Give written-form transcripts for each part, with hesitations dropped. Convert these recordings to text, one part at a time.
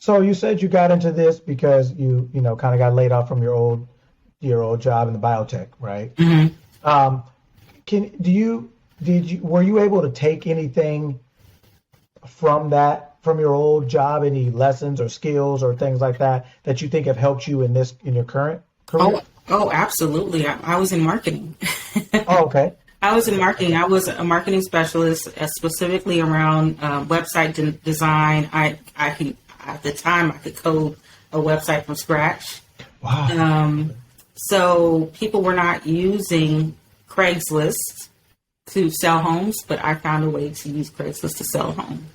So you said you got into this because you kind of got laid off from your old job in the biotech, right? Hmm. Um, were you able to take anything from your old job, any lessons or skills or things like that you think have helped you in your current career? Oh, absolutely. I was in marketing. Oh, okay. I was in Okay. marketing. I was a marketing specialist, specifically around website design. I could at the time I could code a website from scratch. Wow. Um, so people were not using Craigslist to sell homes, but I found a way to use Craigslist to sell a home.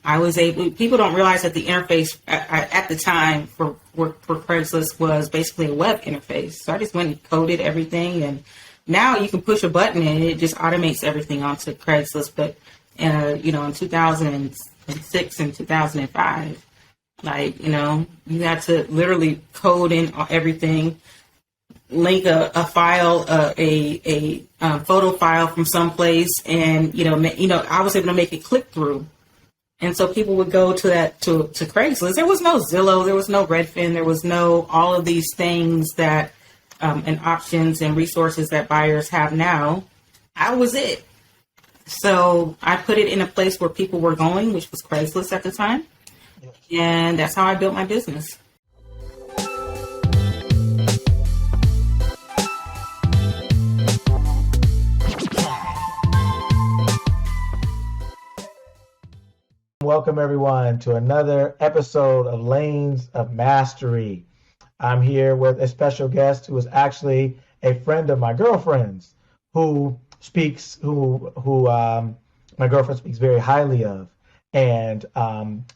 I was able. People don't realize that the interface at the time for Craigslist was basically a web interface. So I just went and coded everything, and now you can push a button and it just automates everything onto Craigslist. But in 2006 and 2005, you had to literally code in everything, link a file, a photo file from someplace, and I was able to make it click through. And so people would go to Craigslist. There was no Zillow, there was no Redfin, there was no all of these things that and options and resources that buyers have now. I was it. So I put it in a place where people were going, which was Craigslist at the time. And that's how I built my business. Welcome everyone to another episode of Lanes of Mastery. I'm here with a special guest who is actually a friend of my girlfriend's, who my girlfriend speaks very highly of, and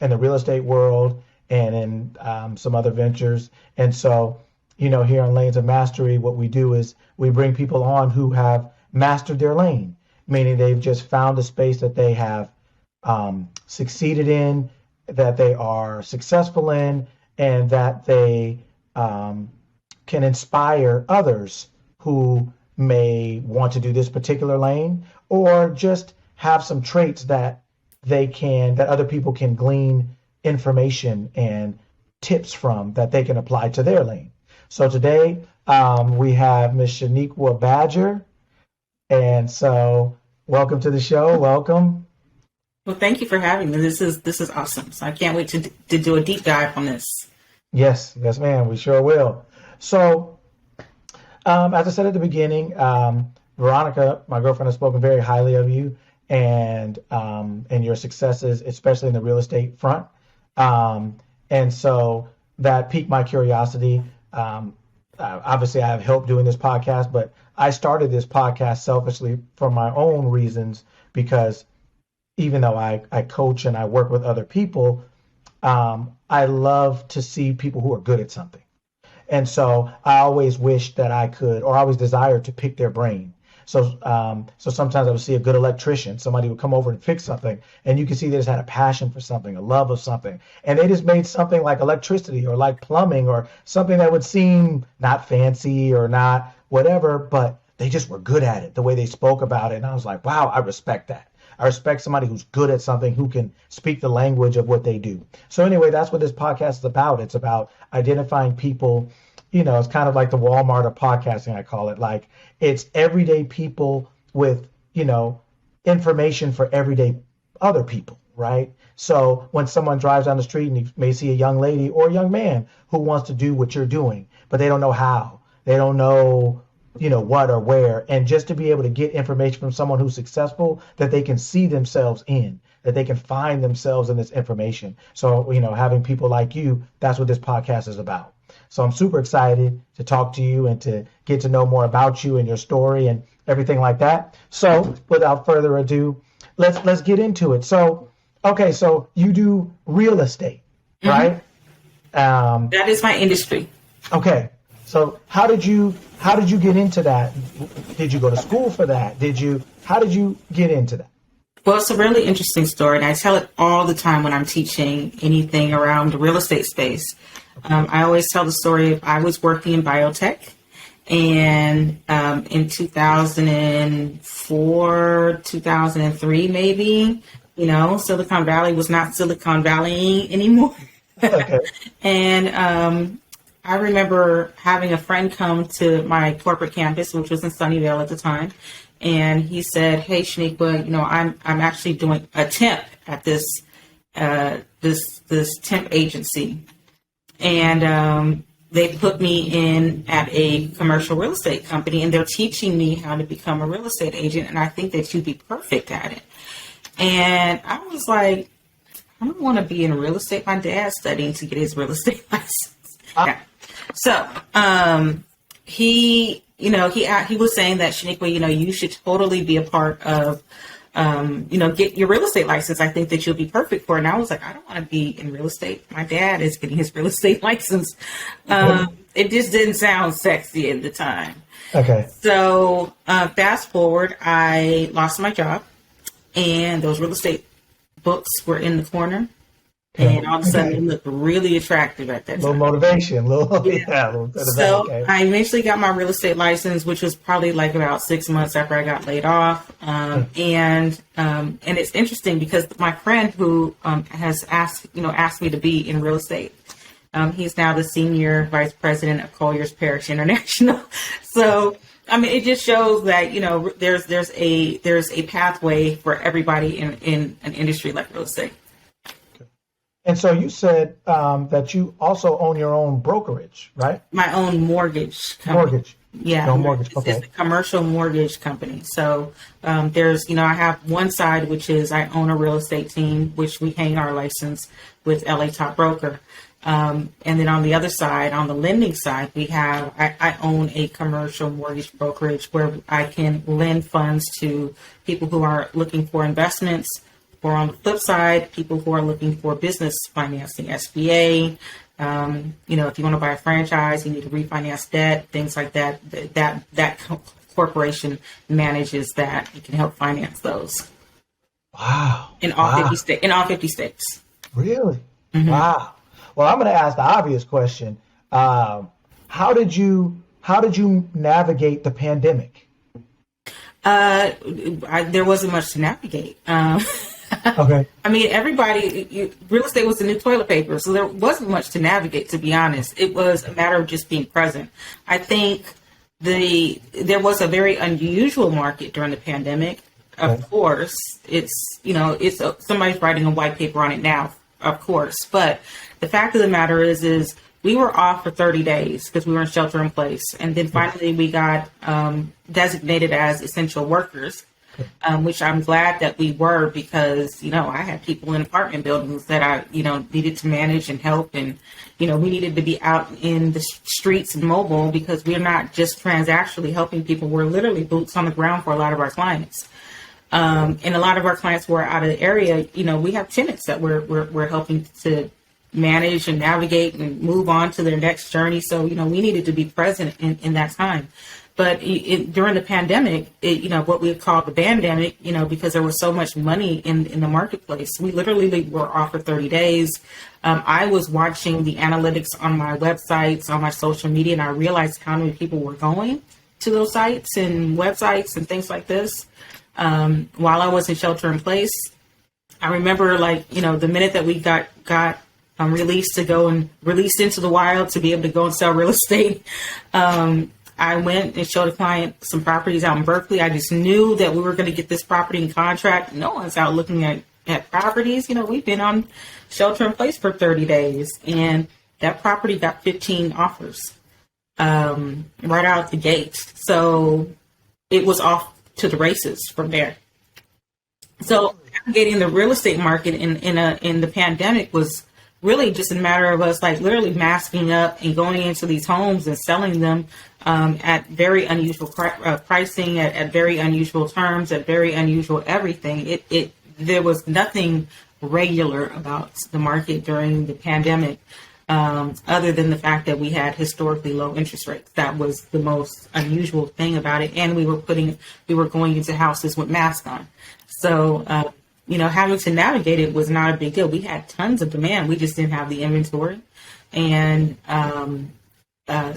in the real estate world and in some other ventures. And so, here on Lanes of Mastery, what we do is we bring people on who have mastered their lane, meaning they've just found a space that they have succeeded in, that they are successful in, and that they can inspire others who may want to do this particular lane, or just have some traits that other people can glean information and tips from that they can apply to their lane. So today we have Miss Shawneequa Badger, and so welcome to the show. Welcome. Well, thank you for having me. This is awesome. So I can't wait to do a deep dive on this. Yes, ma'am. We sure will. So, as I said at the beginning, Veronica, my girlfriend, has spoken very highly of you and your successes, especially in the real estate front. And so that piqued my curiosity. Obviously, I have helped doing this podcast, but I started this podcast selfishly for my own reasons, because even though I coach and I work with other people, I love to see people who are good at something. And so I always wish that I could, or I always desired to pick their brain. So sometimes I would see a good electrician, somebody would come over and fix something, and you can see they just had a passion for something, a love of something. And they just made something like electricity or like plumbing or something that would seem not fancy or not whatever, but they just were good at it, the way they spoke about it. And I was like, wow, I respect that. I respect somebody who's good at something, who can speak the language of what they do. So anyway, that's what this podcast is about. It's about identifying people. It's kind of like the Walmart of podcasting, I call it. Like, it's everyday people with, information for everyday other people, right? So when someone drives down the street and you may see a young lady or a young man who wants to do what you're doing, but they don't know how. They don't know what or where, and just to be able to get information from someone who's successful that they can see themselves in, that they can find themselves in this information. So, having people like you, that's what this podcast is about. So I'm super excited to talk to you and to get to know more about you and your story and everything like that. So without further ado, let's get into it. So, okay, so you do real estate, right? That is my industry. Okay. So how did you get into that? Did you go to school for that? How did you get into that? Well, it's a really interesting story, and I tell it all the time when I'm teaching anything around the real estate space. I always tell the story of I was working in biotech, and in 2004, 2003 maybe, Silicon Valley was not Silicon Valley anymore. Okay. And I remember having a friend come to my corporate campus, which was in Sunnyvale at the time, and he said, "Hey, Shawneequa, I'm actually doing a temp at this temp agency, and they put me in at a commercial real estate company, and they're teaching me how to become a real estate agent, and I think that you'd be perfect at it." And I was like, I don't want to be in real estate. My dad's studying to get his real estate license. Yeah. So he was saying that, Shawneequa, you should totally be a part of, get your real estate license. I think that you'll be perfect for it. And I was like, I don't want to be in real estate. My dad is getting his real estate license. It just didn't sound sexy at the time. Okay. So fast forward, I lost my job, and those real estate books were in the corner. And all of a sudden, it looked really attractive at that time. Little motivation, So I eventually got my real estate license, which was probably like about 6 months after I got laid off. And it's interesting because my friend who has asked me to be in real estate, he's now the senior vice president of Collier's Parish International. So it just shows that there's a pathway for everybody in an industry like real estate. And so you said that you also own your own brokerage, right? My own mortgage company. Mortgage. Yeah. No mortgage. Okay. It's a commercial mortgage company. So there's, I have one side, which is I own a real estate team, which we hang our license with LA Top Broker. And then on the other side, on the lending side, I own a commercial mortgage brokerage where I can lend funds to people who are looking for investments. Or on the flip side, people who are looking for business financing, SBA. If you want to buy a franchise, you need to refinance debt, things like that. That corporation manages that. You can help finance those. Wow. In all 50 states. Really? Mm-hmm. Wow. Well, I'm going to ask the obvious question. How did you navigate the pandemic? There wasn't much to navigate. Okay. Real estate was the new toilet paper, so there wasn't much to navigate, to be honest. It was a matter of just being present. I think there was a very unusual market during the pandemic. Of course, somebody's writing a white paper on it now, of course. But the fact of the matter is we were off for 30 days because we were in shelter in place. And then finally we got designated as essential workers. Which I'm glad that we were because, I had people in apartment buildings that I, needed to manage and help. And, we needed to be out in the streets and mobile because we're not just transactionally helping people. We're literally boots on the ground for a lot of our clients. And a lot of our clients who are out of the area, we have tenants that we're helping to manage and navigate and move on to their next journey. So, we needed to be present in that time. But during the pandemic, what we call the bandemic, because there was so much money in the marketplace, we literally were off for 30 days. I was watching the analytics on my websites, on my social media, and I realized how many people were going to those sites and websites and things like this. While I was in shelter in place, I remember the minute that we got released into the wild to be able to go and sell real estate. I went and showed a client some properties out in Berkeley. I just knew that we were going to get this property in contract. No one's out looking at properties. We've been on shelter in place for 30 days, and that property got 15 offers right out the gate. So it was off to the races from there. So navigating the real estate market in the pandemic was really just a matter of us literally masking up and going into these homes and selling them at very unusual pricing, at very unusual terms, at very unusual everything. There was nothing regular about the market during the pandemic, other than the fact that we had historically low interest rates. That was the most unusual thing about it. And we were going into houses with masks on. So, having to navigate it was not a big deal. We had tons of demand. We just didn't have the inventory. And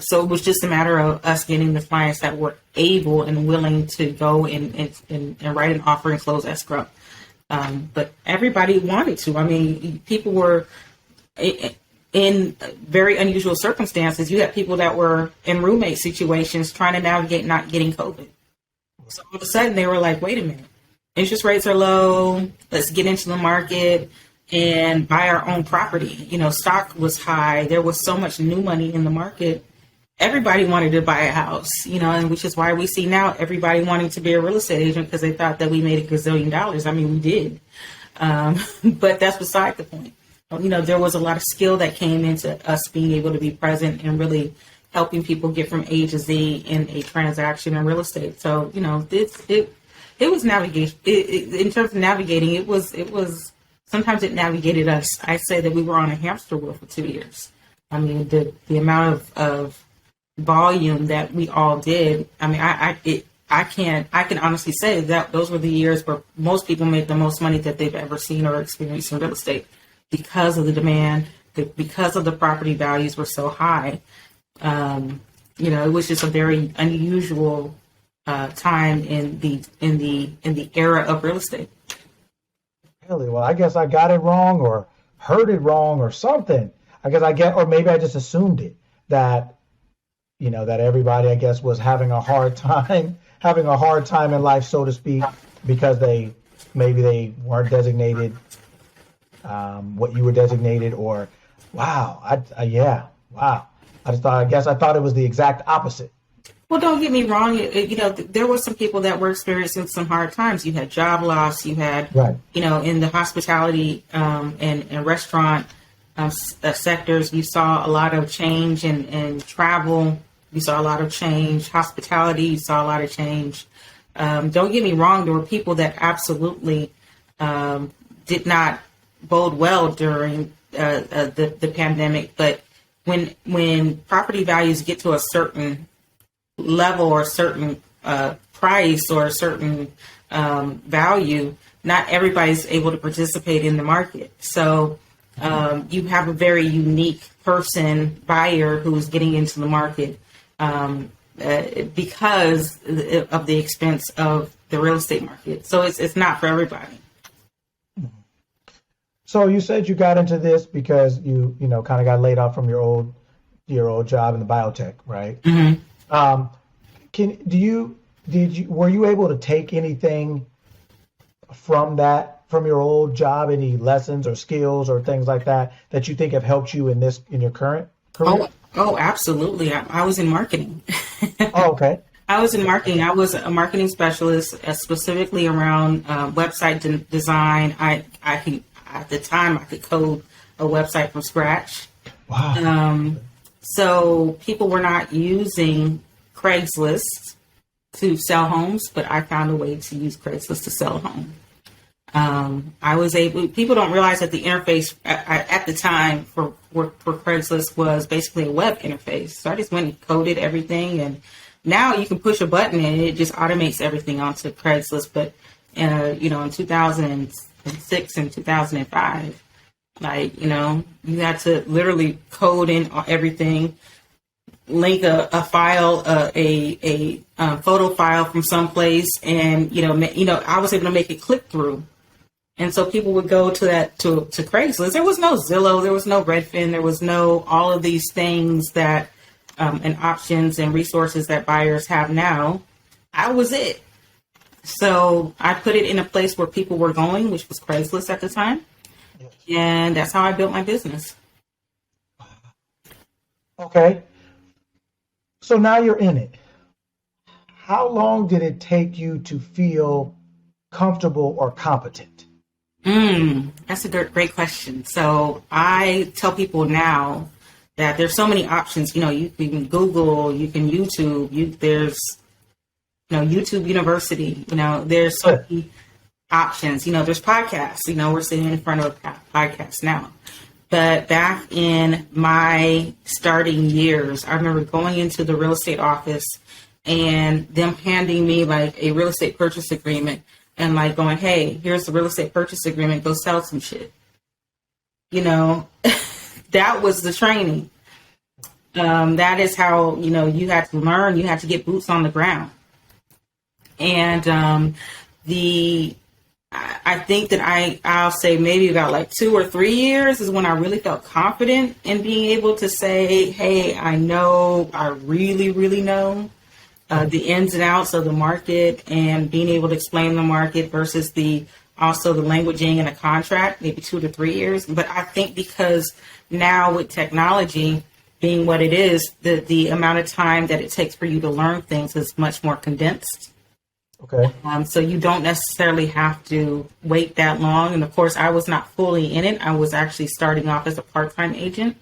so it was just a matter of us getting the clients that were able and willing to go and write an offer and close escrow. But everybody wanted to. I mean, people were in very unusual circumstances. You had people that were in roommate situations trying to navigate not getting COVID. So all of a sudden they were like, wait a minute, interest rates are low. Let's get into the market and buy our own property. Stock was high. There was so much new money in the market. Everybody wanted to buy a house, and which is why we see now everybody wanting to be a real estate agent because they thought that we made a gazillion dollars. I mean, we did. But that's beside the point. There was a lot of skill that came into us being able to be present and really helping people get from A to Z in a transaction in real estate. So, it was navigation. In terms of navigating, it was sometimes it navigated us. I say that we were on a hamster wheel for 2 years. I mean, the amount of volume that we all did. I mean, I can honestly say that those were the years where most people made the most money that they've ever seen or experienced in real estate because of the demand, because of the property values were so high. It was just a very unusual time in the era of real estate. Really? Well, I guess I got it wrong or heard it wrong or something. Or maybe I just assumed it that everybody, I guess, was having a hard time in life, so to speak, because they weren't designated what you were designated, or wow. I thought it was the exact opposite. Well, don't get me wrong. There were some people that were experiencing some hard times. You had job loss. You had, right. In the hospitality and restaurant sectors, you saw a lot of change in travel. You saw a lot of change. Hospitality, you saw a lot of change. Don't get me wrong. There were people that absolutely did not bode well during the pandemic. But when property values get to a certain level or a certain price or a certain value, not everybody's able to participate in the market. So you have a very unique buyer who's getting into the market because of the expense of the real estate market. So it's not for everybody. So you said you got into this because you kind of got laid off from your old job in the biotech, right? Mm-hmm. Were you able to take anything from your old job, any lessons or skills or things like that you think have helped you in your current career? Oh, absolutely. I was in marketing. Oh, okay. I was in marketing. I was a marketing specialist, specifically around website design. At the time, I could code a website from scratch. Wow. So people were not using Craigslist to sell homes, but I found a way to use Craigslist to sell a home. People don't realize that the interface at the time for Craigslist was basically a web interface. So I just went and coded everything, and now you can push a button and it just automates everything onto Craigslist. But, in 2006 and 2005, you had to literally code in everything, link a file, a photo file from someplace, and I was able to make it click through, and so people would go to Craigslist. There was no Zillow, there was no Redfin, there was no all of these things that and options and resources that buyers have now. I was it. So I put it in a place where people were going, which was Craigslist at the time, and that's how I built my business. Okay. So now you're in it. How long did it take you to feel comfortable or competent? That's a great question. So I tell people now that there's so many options. You can Google, you can YouTube, there's YouTube University, there's so many options. There's podcasts, we're sitting in front of a podcast now. But back in my starting years, I remember going into the real estate office and them handing me like a real estate purchase agreement and like going, hey, here's the real estate purchase agreement, go sell some shit. That was the training. That is how, you had to learn, you had to get boots on the ground. And the I think that I'll say maybe about like 2 or 3 years is when I really felt confident in being able to say, hey, I know, I really, really know the ins and outs of the market, and being able to explain the market versus also the languaging and a contract, maybe 2 to 3 years. But I think because now with technology being what it is, the amount of time that it takes for you to learn things is much more condensed. Okay. So you don't necessarily have to wait that long. And of course, I was not fully in it. I was actually starting off as a part-time agent.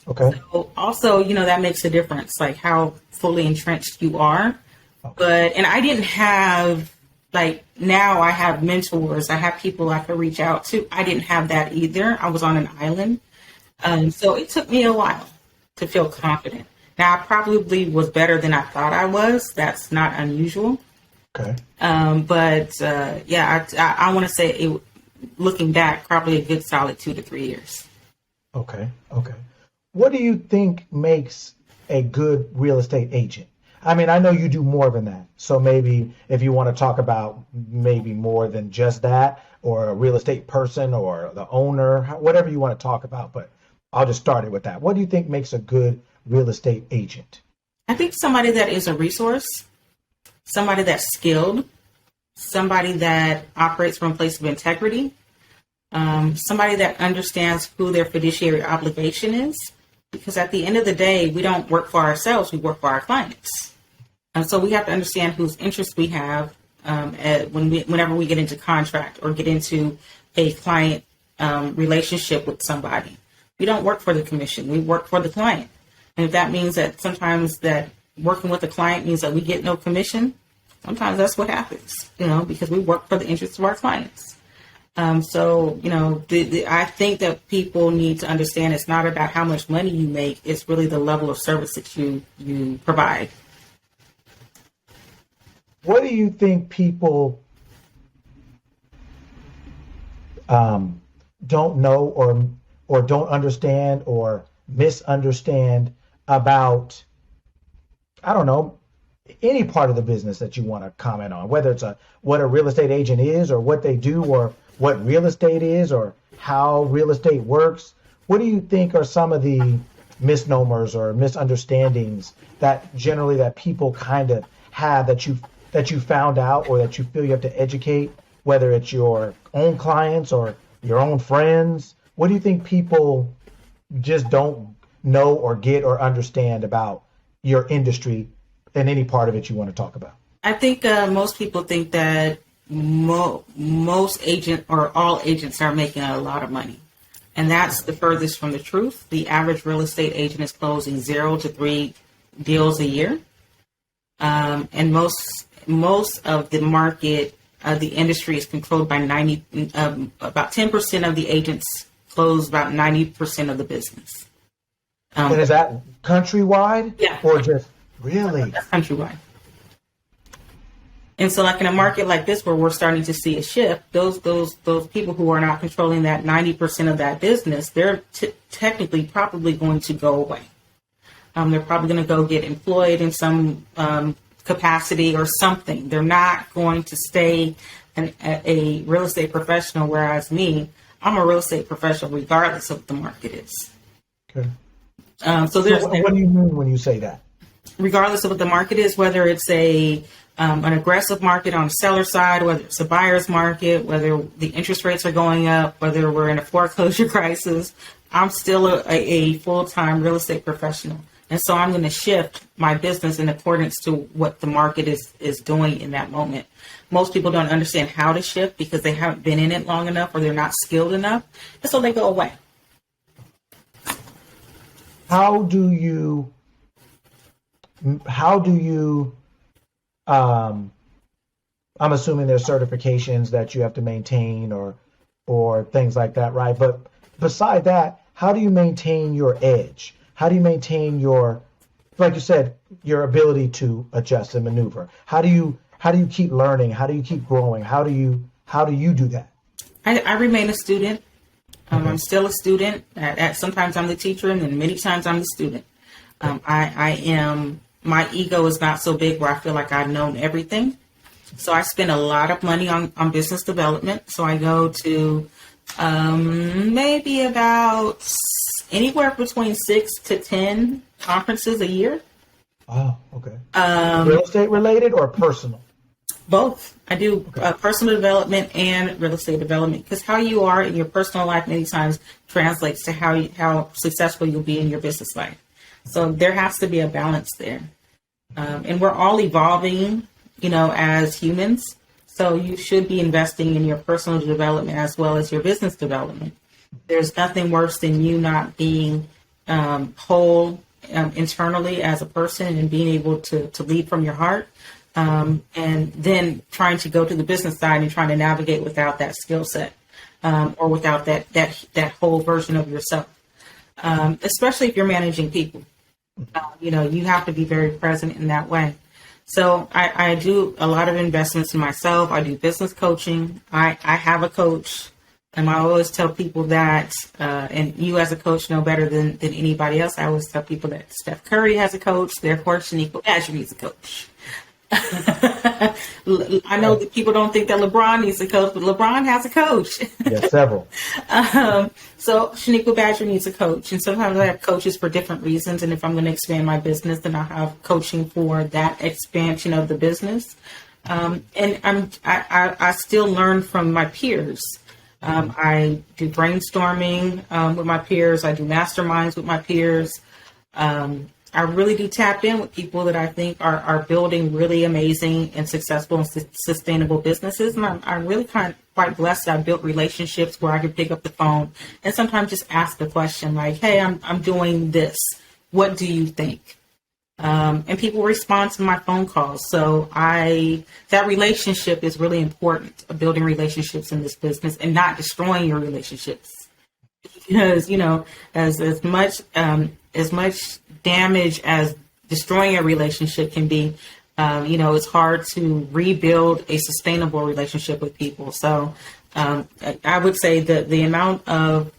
Okay. So also, that makes a difference, like how fully entrenched you are. Okay. And I didn't have, like, now I have mentors. I have people I could reach out to. I didn't have that either. I was on an island. So it took me a while to feel confident. Now, I probably was better than I thought I was. That's not unusual. Okay. I want to say, looking back, probably a good solid 2 to 3 years. Okay. Okay. What do you think makes a good real estate agent? I mean, I know you do more than that. So maybe if you want to talk about maybe more than just that, or a real estate person or the owner, whatever you want to talk about, but I'll just start it with that. What do you think makes a good real estate agent? I think somebody that is a resource, somebody that's skilled, somebody that operates from a place of integrity, somebody that understands who their fiduciary obligation is. Because at the end of the day, we don't work for ourselves, we work for our clients. And so we have to understand whose interests we have whenever we get into contract or get into a client relationship with somebody. We don't work for the commission, we work for the client. And if that means that sometimes that working with a client means that we get no commission, sometimes that's what happens, because we work for the interests of our clients. I think that people need to understand it's not about how much money you make. It's really the level of service that you provide. What do you think people don't know or don't understand or misunderstand about, I don't know, any part of the business that you want to comment on, whether it's what a real estate agent is or what they do or what real estate is or how real estate works? What do you think are some of the misnomers or misunderstandings that generally that people kind of have that you found out or that you feel you have to educate, whether it's your own clients or your own friends? What do you think people just don't know or get or understand about your industry and any part of it you want to talk about? I think most people think that most agent or all agents are making a lot of money. And that's the furthest from the truth. The average real estate agent is closing 0 to 3 deals a year. And most of the market, the industry is controlled by about 10% of the agents close about 90% of the business. And is that countrywide? Yeah. Or just really? That's countrywide. And so, like in a market like this, where we're starting to see a shift, those people who are not controlling that 90% of that business, they're technically probably going to go away. They're probably going to go get employed in some capacity or something. They're not going to stay a real estate professional. Whereas me, I'm a real estate professional regardless of what the market is. Okay. So what do you mean when you say that? Regardless of what the market is, whether it's an aggressive market on the seller side, whether it's a buyer's market, whether the interest rates are going up, whether we're in a foreclosure crisis, I'm still a full-time real estate professional. And so I'm going to shift my business in accordance to what the market is doing in that moment. Most people don't understand how to shift because they haven't been in it long enough or they're not skilled enough. And so they go away. How do you I'm assuming there's certifications that you have to maintain or things like that, right? But beside that, how do you maintain your edge? How do you maintain your, like you said, your ability to adjust and maneuver? How do you keep learning? How do you keep growing? How do you do that? I remain a student. I'm still a student. Sometimes I'm the teacher, and then many times I'm the student. I am. My ego is not so big where I feel like I've known everything. So I spend a lot of money on business development. So I go to maybe about anywhere between 6 to 10 conferences a year. Oh, okay. Real estate related or personal? Both. I do Okay. personal development and real estate development, because how you are in your personal life many times translates to how successful you'll be in your business life. So there has to be a balance there. And we're all evolving, as humans. So you should be investing in your personal development as well as your business development. There's nothing worse than you not being whole internally as a person and being able to lead from your heart. And then trying to go to the business side and trying to navigate without that skill set, or without that whole version of yourself. Especially if you're managing people, you have to be very present in that way. So I do a lot of investments in myself. I do business coaching. I have a coach, and I always tell people that, and you as a coach know better than anybody else. I always tell people that Steph Curry has a coach, therefore Shawneequa Badger needs a coach. I know that people don't think that LeBron needs a coach, but LeBron has a coach. Yes, several. So Shawneequa Badger needs a coach, and sometimes I have coaches for different reasons. And if I'm going to expand my business, then I'll have coaching for that expansion of the business. And I still learn from my peers. I do brainstorming with my peers. I do masterminds with my peers. I really do tap in with people that I think are building really amazing and successful and sustainable businesses. And I'm really quite blessed that I built relationships where I can pick up the phone and sometimes just ask the question like, hey, I'm doing this. What do you think? And people respond to my phone calls. So that relationship is really important, building relationships in this business and not destroying your relationships. Because, as much damage as destroying a relationship can be, it's hard to rebuild a sustainable relationship with people. So I would say that the amount of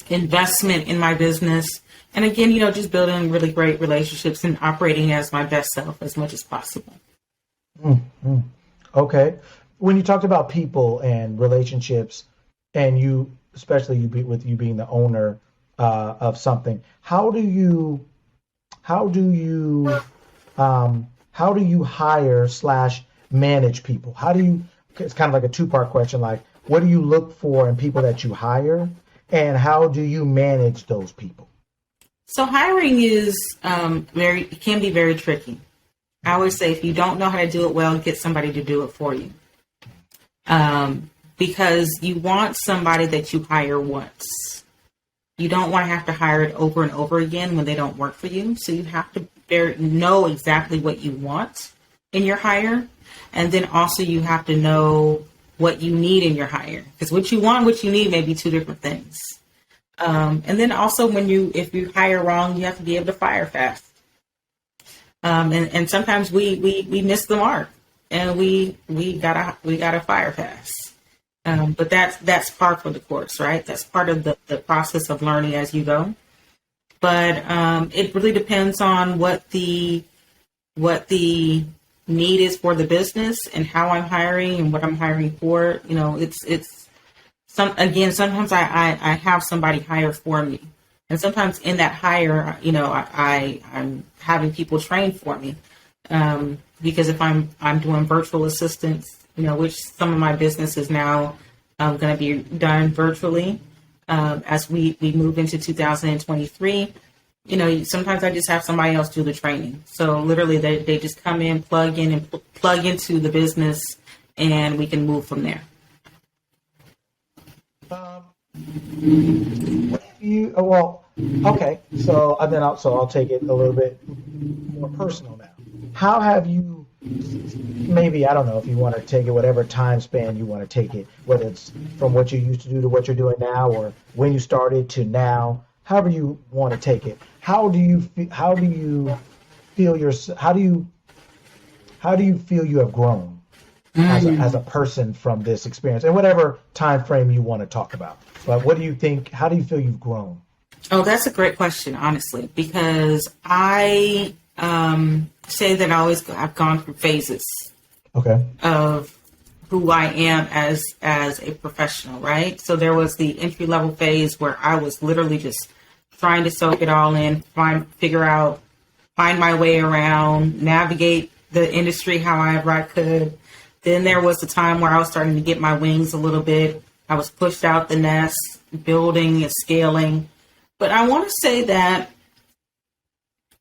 investment in my business, and again, just building really great relationships and operating as my best self as much as possible. Mm-hmm. Okay. When you talked about people and relationships, and you, especially with you being the owner of something, how do you hire / manage people? It's kind of like a two-part question. Like, what do you look for in people that you hire, and how do you manage those people? So hiring can be very tricky. I always say, if you don't know how to do it well, get somebody to do it for you. Because you want somebody that you hire once. You don't want to have to hire it over and over again when they don't work for you. So you have to know exactly what you want in your hire. And then also you have to know what you need in your hire. Because what you want and what you need may be two different things. And then also if you hire wrong, you have to be able to fire fast. And sometimes we miss the mark and we gotta fire fast. But that's part of the course, right? That's part of the process of learning as you go. But it really depends on what the need is for the business and how I'm hiring and what I'm hiring for. Sometimes I have somebody hire for me, and sometimes in that hire, I'm having people train for me, because if I'm doing virtual assistance, which some of my business is now going to be done virtually as we move into 2023. Sometimes I just have somebody else do the training. So literally they just come in, plug into the business, and we can move from there. Okay. So I'll take it a little bit more personal now. How have you, maybe, I don't know if you want to take it, whatever time span you want to take it, whether it's from what you used to do to what you're doing now, or when you started to now, however you want to take it. How do you feel you have grown as a person from this experience, and whatever time frame you want to talk about? But what do you think? How do you feel you've grown? Oh, that's a great question, honestly, because I say that I've gone through phases. Okay. of who I am as a professional, right? So there was the entry level phase where I was literally just trying to soak it all in, find my way around, navigate the industry however I could. Then there was the time where I was starting to get my wings a little bit. I was pushed out the nest, building and scaling. But I want to say that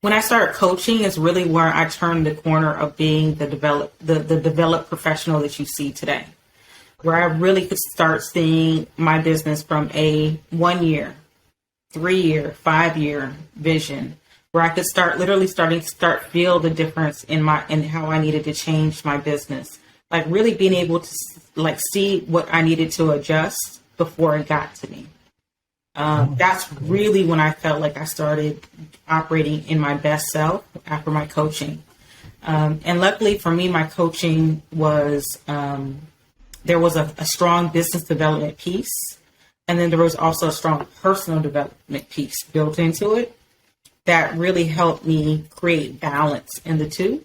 when I started coaching is really where I turned the corner of being the developed professional that you see today, where I really could start seeing my business from a 1 year, 3 year, 5 year vision, where I could feel the difference in how I needed to change my business, like really being able to like see what I needed to adjust before it got to me. That's really when I felt like I started operating in my best self after my coaching. And luckily for me, my coaching was, there was a strong business development piece. And then there was also a strong personal development piece built into it that really helped me create balance in the two.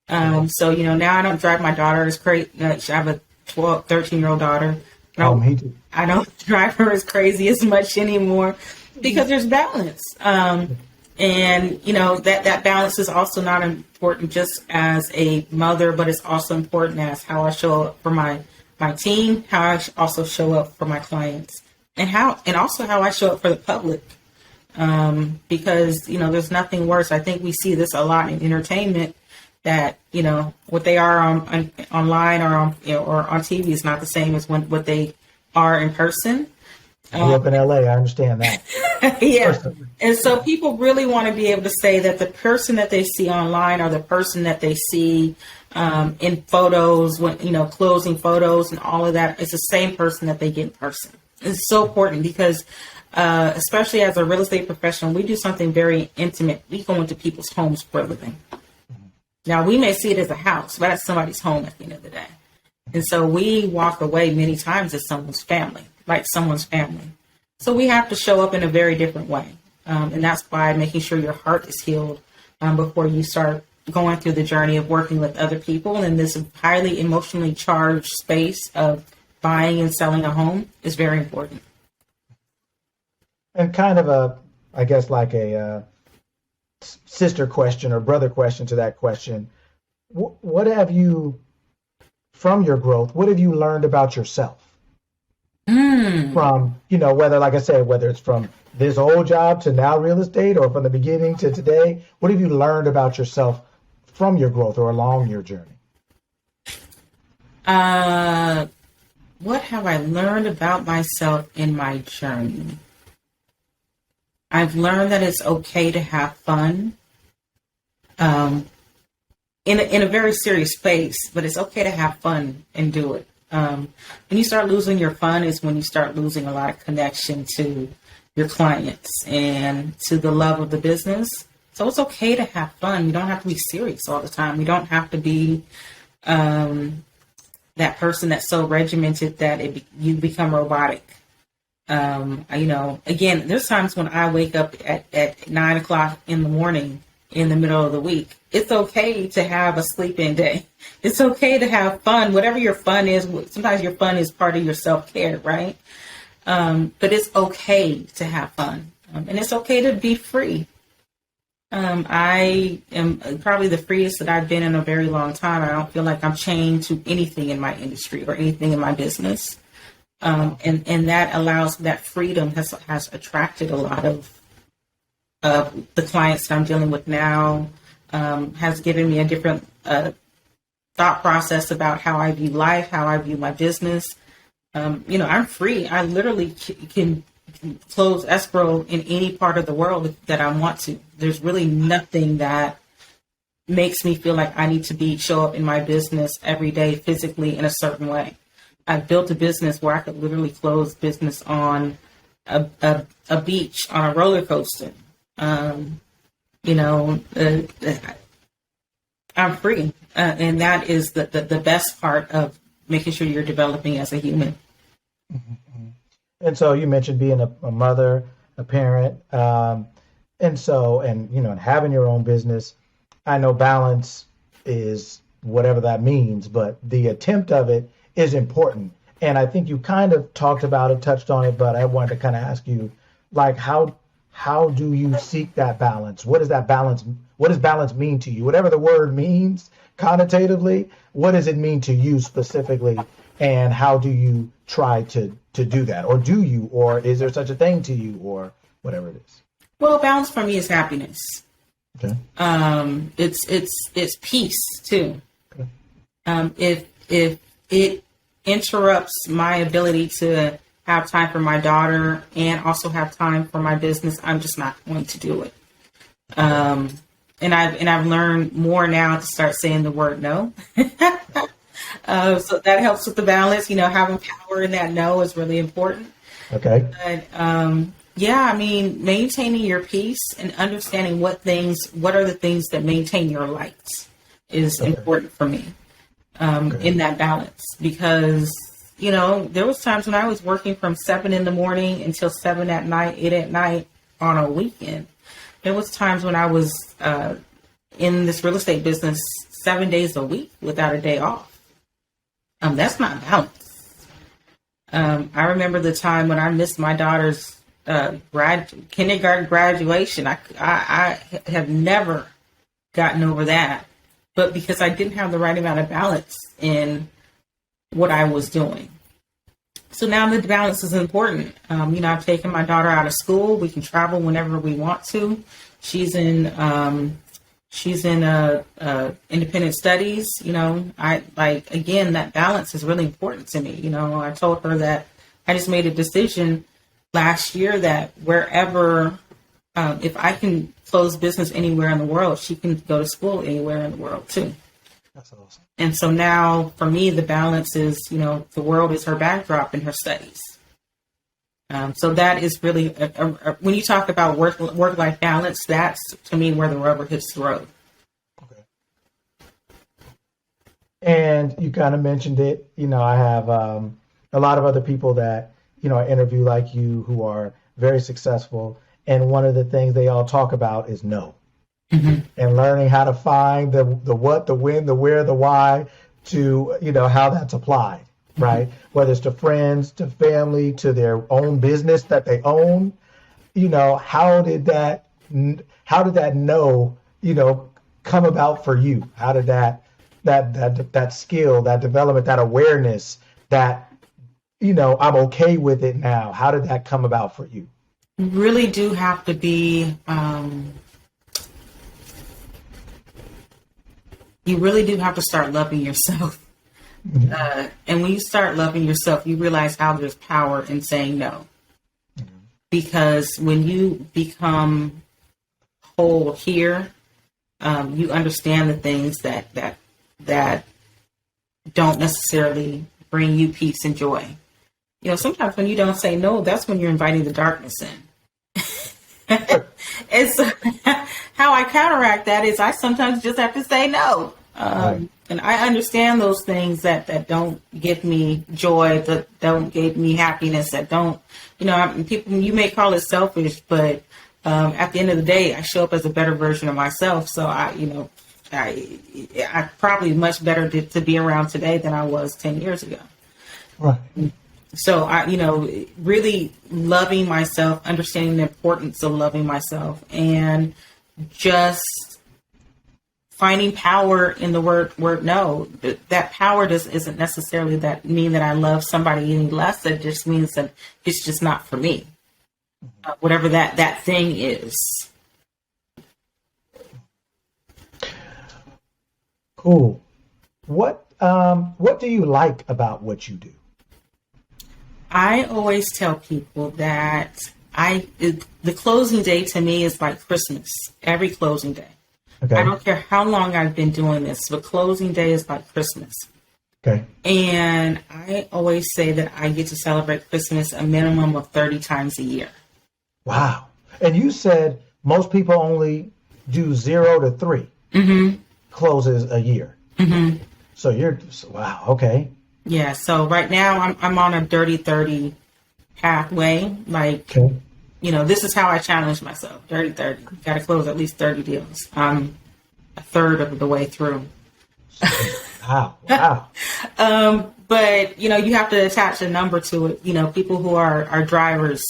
So, now I don't drive my daughter as crazy. I have a 13-year-old daughter. Me too. I don't drive her as crazy as much anymore because there's balance. And, that balance is also not important just as a mother, but it's also important as how I show up for my team, how I also show up for my clients, and also how I show up for the public. Because, there's nothing worse. I think we see this a lot in entertainment that, what they are online or on TV is not the same as what they are in person. I grew up in LA. I understand that. Yeah. And so people really want to be able to say that the person that they see online or the person that they see in photos, closing photos and all of that is the same person that they get in person. It's so important because especially as a real estate professional, we do something very intimate. We go into people's homes for a living. Now, we may see it as a house, but that's somebody's home at the end of the day. And so we walk away many times as someone's family. So we have to show up in a very different way. And that's by making sure your heart is healed before you start going through the journey of working with other people in this highly emotionally charged space of buying and selling a home is very important. And kind of I guess like a sister question or brother question to that question. What have you, from your growth, what have you learned about yourself? From, whether, like I said, whether it's from this old job to now real estate or from the beginning to today, what have you learned about yourself from your growth or along your journey? What have I learned about myself in my journey? I've learned that it's okay to have fun in a very serious space, but it's okay to have fun and do it. When you start losing your fun is when you start losing a lot of connection to your clients and to the love of the business. So it's okay to have fun. You don't have to be serious all the time. You don't have to be that person that's so regimented that you become robotic. Again, there's times when I wake up at 9 o'clock in the morning in the middle of the week. It's okay to have a sleep-in day. It's okay to have fun, whatever your fun is. Sometimes your fun is part of your self-care, right? But it's okay to have fun. And it's okay to be free. I am probably the freest that I've been in a very long time. I don't feel like I'm chained to anything in my industry or anything in my business. And that allows, that freedom has attracted a lot of the clients that I'm dealing with now, has given me a different thought process about how I view life, how I view my business. I'm free. I literally can close escrow in any part of the world that I want to. There's really nothing that makes me feel like I need to show up in my business every day physically in a certain way. I've built a business where I could literally close business on a beach, on a roller coaster. I'm free. And that is the best part of making sure you're developing as a human. Mm-hmm. And so you mentioned being a mother, a parent, and having your own business. I know balance is whatever that means, but the attempt of it is important. And I think you kind of talked about it, touched on it, but I wanted to kind of ask you, like, how do you seek that balance? What does that balance, what does balance mean to you? Whatever the word means connotatively, what does it mean to you specifically? And how do you try to do that? Or do you, or is there such a thing to you, or whatever it is? Well, balance for me is happiness. Okay. It's peace too. Okay. If it interrupts my ability to have time for my daughter and also have time for my business, I'm just not going to do it. And I've learned more now to start saying the word no. So that helps with the balance. Having power in that no is really important. Okay. But yeah, I mean, maintaining your peace and understanding what are the things that maintain your light is important for me in that balance. Because, there was times when I was working from 7 in the morning until 7 at night, 8 at night on a weekend. There was times when I was in this real estate business 7 days a week without a day off. That's not balance. I remember the time when I missed my daughter's kindergarten graduation. I have never gotten over that, but because I didn't have the right amount of balance in what I was doing. So now the balance is important. I've taken my daughter out of school. We can travel whenever we want to. She's in independent studies. Again, that balance is really important to me. I told her that I just made a decision last year that wherever, if I can close business anywhere in the world, she can go to school anywhere in the world too. That's awesome. And so now for me, the balance is, the world is her backdrop in her studies. So that is really, when you talk about work-life balance, that's to me where the rubber hits the road. Okay. And you kind of mentioned it, I have a lot of other people that, I interview like you who are very successful. And one of the things they all talk about is no. Mm-hmm. And learning how to find the what, the when, the where, the why to, how that's applied, right? Mm-hmm. Whether it's to friends, to family, to their own business that they own, how did that no, come about for you? How did that skill, that development, that awareness, that, I'm okay with it now. How did that come about for you? You really do have to be, you really do have to start loving yourself. Mm-hmm. And when you start loving yourself, you realize how there's power in saying no. Mm-hmm. Because when you become whole here, you understand the things that don't necessarily bring you peace and joy. Sometimes when you don't say no, that's when you're inviting the darkness in. And so how I counteract that is I sometimes just have to say no. Right. And I understand those things that don't give me joy, that don't give me happiness, that don't, people, you may call it selfish, but at the end of the day, I show up as a better version of myself. So I probably much better to be around today than I was 10 years ago. Right. So really loving myself, understanding the importance of loving myself, and just finding power in the word no. That power isn't necessarily that mean that I love somebody any less. It just means that it's just not for me. Whatever that thing is. Cool. What do you like about what you do? I always tell people that the closing day to me is like Christmas, every closing day. Okay. I don't care how long I've been doing this, but closing day is like Christmas. Okay. And I always say that I get to celebrate Christmas a minimum of 30 times a year. Wow. And you said most people only do 0 to 3 closes a year. Mm-hmm. So wow. Okay. Yeah. So right now I'm on a dirty 30 pathway. Like, okay. This is how I challenge myself. Dirty 30. Got to close at least 30 deals. I'm a third of the way through. Wow. Wow. But you have to attach a number to it. People who are drivers,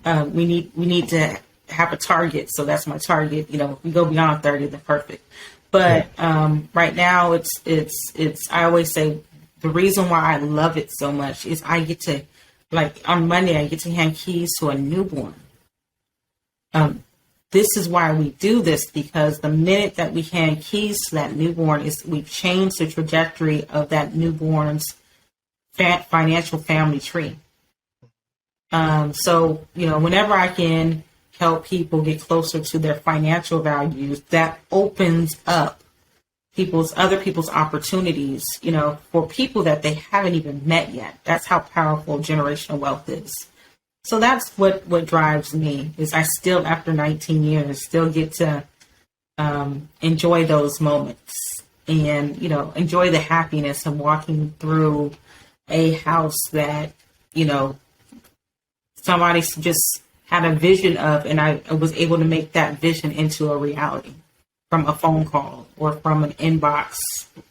we need to have a target. So that's my target. If we go beyond 30, then perfect. But right now, it's. I always say the reason why I love it so much is I get to, like on Monday, I get to hand keys to a newborn. This is why we do this, because the minute that we hand keys to that newborn, we've changed the trajectory of that newborn's financial family tree. So, whenever I can help people get closer to their financial values, that opens up other people's opportunities, for people that they haven't even met yet. That's how powerful generational wealth is. So that's what drives me, is I still, after 19 years, still get to enjoy those moments and, enjoy the happiness of walking through a house that, somebody just had a vision of, and I was able to make that vision into a reality from a phone call or from an inbox,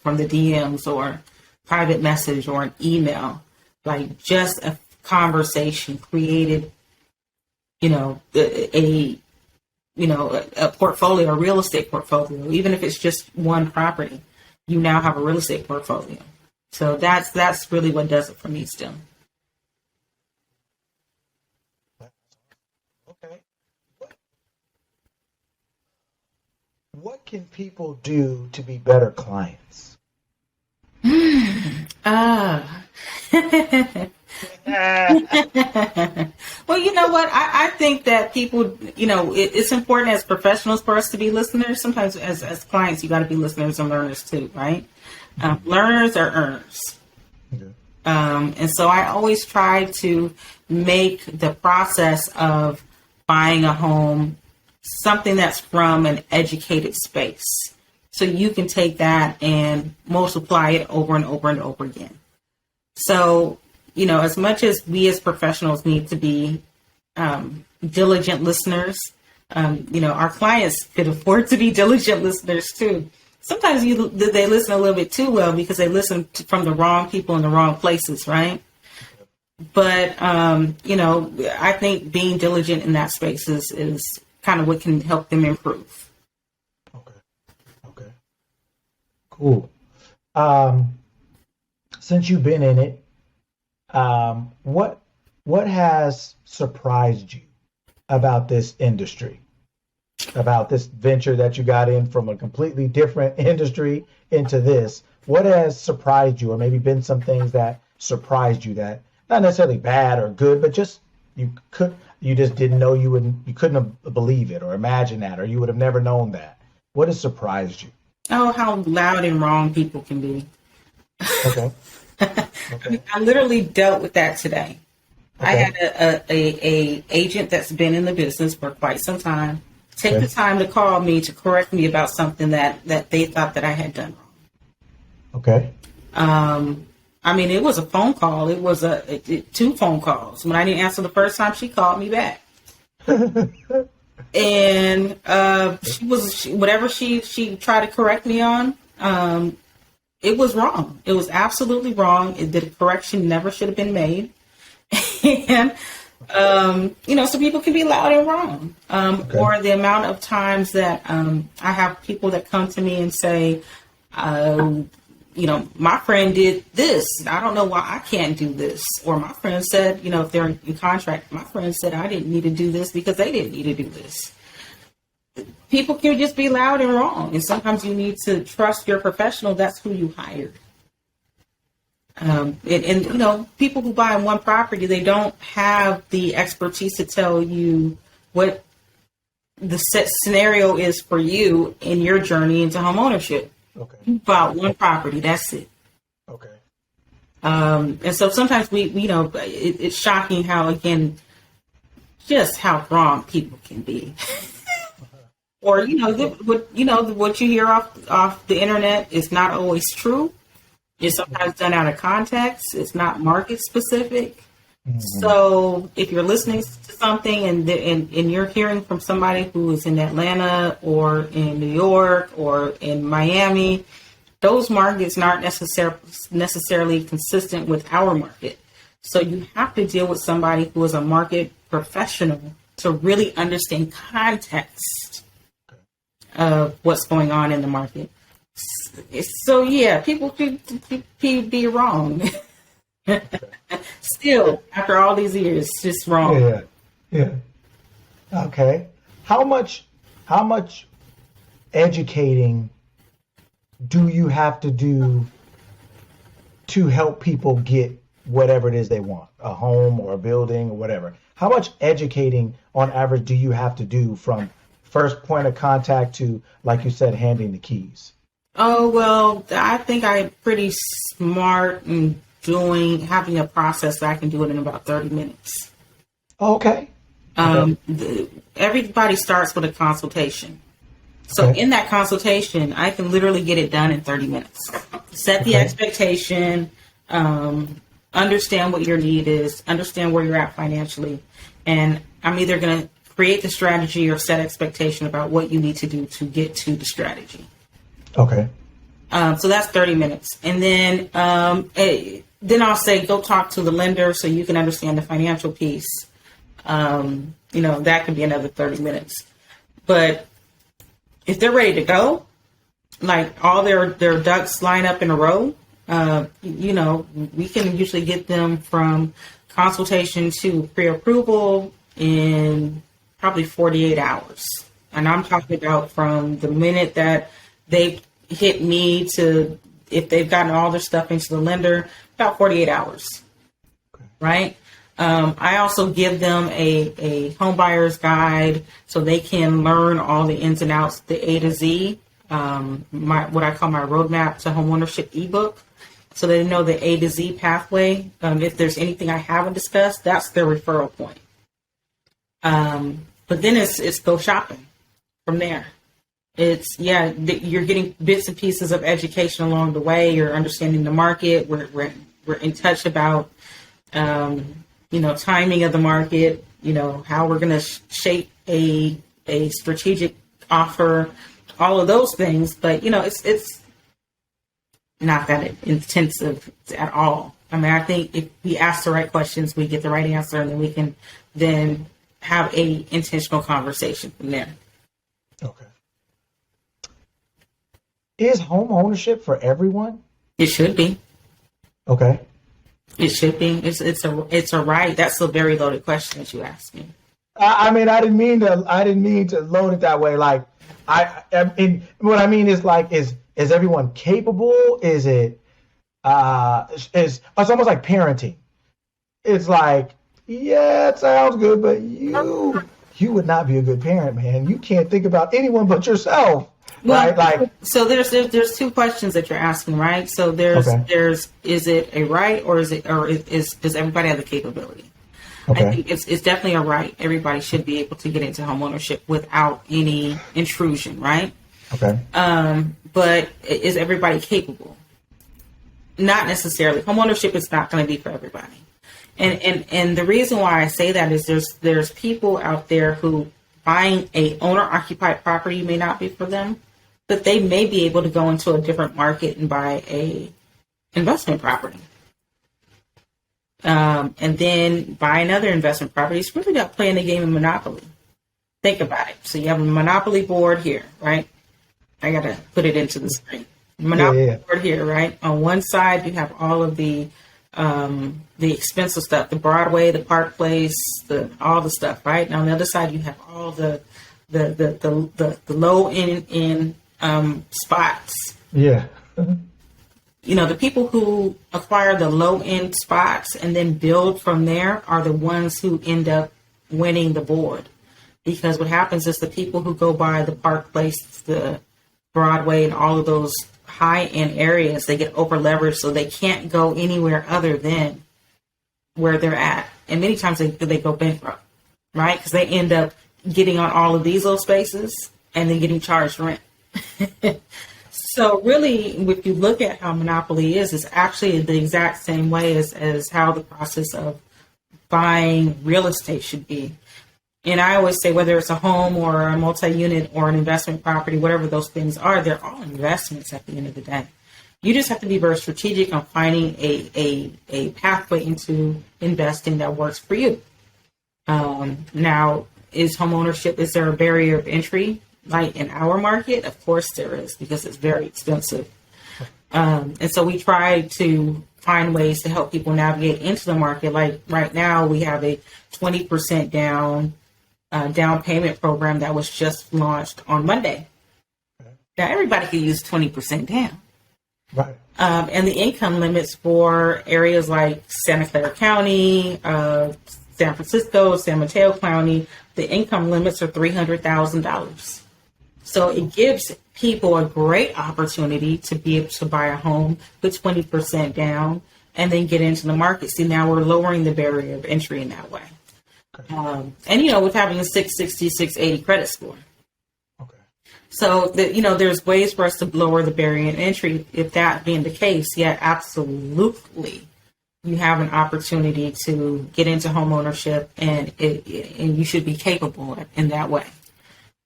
from the DMs or private message or an email, like just a conversation created, a portfolio, a real estate portfolio. Even if it's just one property, you now have a real estate portfolio. So that's really what does it for me still. Okay. What can people do to be better clients? Well, you know what? I think that people, it's important as professionals for us to be listeners. Sometimes as clients, you got to be listeners and learners too, right? Learners are earners. Okay. And so I always try to make the process of buying a home something that's from an educated space. So you can take that and multiply it over and over and over again. So, as much as we as professionals need to be diligent listeners, our clients could afford to be diligent listeners too. Sometimes they listen a little bit too well because they listen from the wrong people in the wrong places, right? But, I think being diligent in that space is kind of what can help them improve. Okay. Cool. Since you've been in it, what has surprised you about this industry, about this venture that you got in from a completely different industry into this? What has surprised you, or maybe been some things that surprised you that not necessarily bad or good, but just you just didn't know you couldn't believe it or imagine that, or you would have never known that? What has surprised you? Oh, how loud and wrong people can be. Okay. Okay. I literally dealt with that today. Okay. I had a agent that's been in the business for quite some time take the time to call me to correct me about something that they thought that I had done wrong. Okay. It was a phone call. It was two phone calls. When I didn't answer the first time, she called me back. And whatever she tried to correct me on, it was wrong. It was absolutely wrong. The correction never should have been made. And, so people can be loud and wrong. Or the amount of times that I have people that come to me and say, my friend did this. I don't know why I can't do this. Or my friend said, if they're in contract, my friend said I didn't need to do this because they didn't need to do this. People can just be loud and wrong. And sometimes you need to trust your professional. That's who you hired. People who buy one property, they don't have the expertise to tell you what the scenario is for you in your journey into home ownership. Okay. You bought one property, that's it. Okay. And so sometimes it's shocking how, again, just how wrong people can be. Or, what you hear off the internet is not always true. It's sometimes done out of context. It's not market specific. Mm-hmm. So if you're listening to something and you're hearing from somebody who is in Atlanta or in New York or in Miami, those markets aren't necessarily consistent with our market. So you have to deal with somebody who is a market professional to really understand context of what's going on in the market. So yeah, people could be wrong. Still, after all these years, just wrong. Yeah. Yeah. Okay. How much educating do you have to do to help people get whatever it is they want, a home or a building or whatever? How much educating on average do you have to do from first point of contact to, like you said, handing the keys? Oh, well, I think I'm pretty smart in having a process that I can do it in about 30 minutes. Okay. Everybody starts with a consultation. So in that consultation, I can literally get it done in 30 minutes. Set the expectation, understand what your need is, understand where you're at financially. And I'm either going to create the strategy or set expectation about what you need to do to get to the strategy. Okay. So that's 30 minutes. And then I'll say, go talk to the lender so you can understand the financial piece. That could be another 30 minutes. But if they're ready to go, like all their ducks line up in a row, we can usually get them from consultation to pre-approval in probably 48 hours. And I'm talking about from the minute that they hit me to if they've gotten all their stuff into the lender, about 48 hours. Okay. Right? I also give them a home buyer's guide so they can learn all the ins and outs, the A to Z, what I call my roadmap to homeownership ebook. So they know the A to Z pathway. If there's anything I haven't discussed, that's their referral point. But then it's go shopping from there. You're getting bits and pieces of education along the way. You're understanding the market. We're in touch about, timing of the market, how we're going to shape a strategic offer, all of those things. But, it's not that intensive at all. I mean, I think if we ask the right questions, we get the right answer, and then we can then have a intentional conversation from there. Okay. Is home ownership for everyone? It should be. Okay. It should be. It's a right. That's a very loaded question that you asked me. I didn't mean to load it that way. Like, what I mean is like, is everyone capable? Is it? It's almost like parenting. It's like, yeah, it sounds good, but you would not be a good parent, man. You can't think about anyone but yourself. Well, right? Like, so there's two questions that you're asking, right? So there's is it a right or does everybody have the capability? Okay. I think it's definitely a right. Everybody should be able to get into homeownership without any intrusion, right? Okay. But is everybody capable? Not necessarily. Homeownership is not going to be for everybody. And the reason why I say that is there's people out there who buying a owner occupied property may not be for them, but they may be able to go into a different market and buy a investment property. And then buy another investment property. It's really about playing the game of Monopoly. Think about it. So you have a Monopoly board here, right? I got to put it into the screen. Monopoly board here, right? On one side, you have all of the expensive stuff, the Broadway, the Park Place, all the stuff, right? And on the other side, you have all the low end spots. Yeah. The people who acquire the low end spots and then build from there are the ones who end up winning the board. Because what happens is the people who go by the Park Place, the Broadway, and all of those high end areas, they get over leveraged, so they can't go anywhere other than where they're at. And many times they go bankrupt, right? Because they end up getting on all of these little spaces and then getting charged rent. So really, if you look at how Monopoly is, it's actually the exact same way as how the process of buying real estate should be. And I always say, whether it's a home or a multi-unit or an investment property, whatever those things are, they're all investments at the end of the day. You just have to be very strategic on finding a pathway into investing that works for you. Now, is homeownership, is there a barrier of entry? Like in our market? Of course there is, because it's very expensive. And so we try to find ways to help people navigate into the market. Like right now, we have a 20% down payment program that was just launched on Monday. Okay. Now, everybody can use 20% down. Right. And the income limits for areas like Santa Clara County, San Francisco, San Mateo County, the income limits are $300,000. So it gives people a great opportunity to be able to buy a home, put 20% down, and then get into the market. See, now we're lowering the barrier of entry in that way. Okay. And, with having a 660, 680 credit score. Okay. So, there's ways for us to lower the barrier of entry. If that being the case, yeah, absolutely. You have an opportunity to get into home ownership, and you should be capable in that way.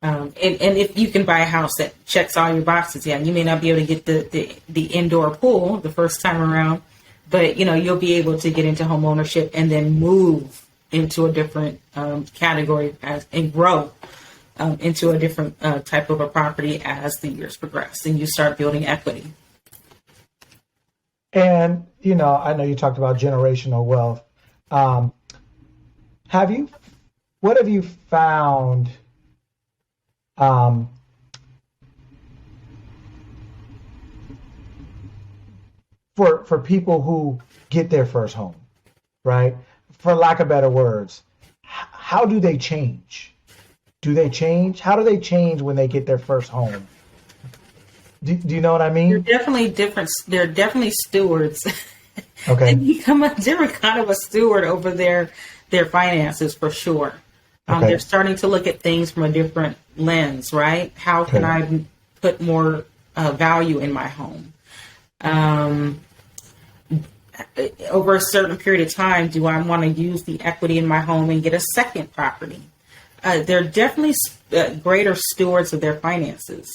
And if you can buy a house that checks all your boxes, yeah, you may not be able to get the indoor pool the first time around, but you'll be able to get into home ownership and then move into a different category and grow into a different type of a property as the years progress and you start building equity. And I know you talked about generational wealth. What have you found? For people who get their first home, right? For lack of better words, how do they change? Do they change? How do they change when they get their first home? Do you know what I mean? They're definitely different. They're definitely stewards. Okay. They become a different kind of a steward over their finances for sure. Okay. They're starting to look at things from a different lens, right? How can I put more value in my home? Over a certain period of time, do I want to use the equity in my home and get a second property? They're definitely greater stewards of their finances.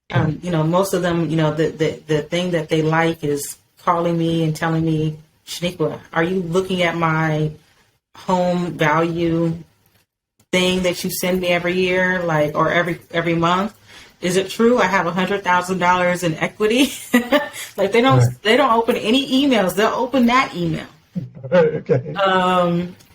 Most of them, the thing that they like is calling me and telling me, Shawneequa, are you looking at my home value thing that you send me every year, or every month? Is it true I have $100,000 in equity? They don't open any emails. They'll open that email. Okay.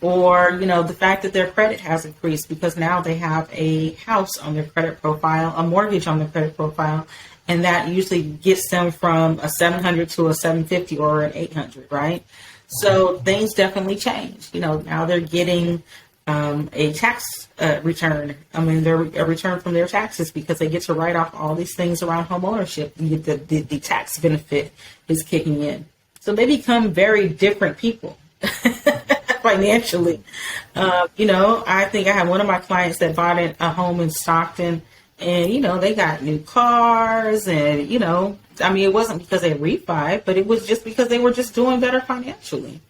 Or the fact that their credit has increased because now they have a house on their credit profile, a mortgage on their credit profile, and that usually gets them from a 700 to a 750 or an 800, right? So things definitely change. Now they're getting a tax return. They're a return from their taxes because they get to write off all these things around home ownership. The tax benefit is kicking in. So they become very different people financially. I think I had one of my clients that bought a home in Stockton and, they got new cars and, it wasn't because they refied, but it was just because they were just doing better financially.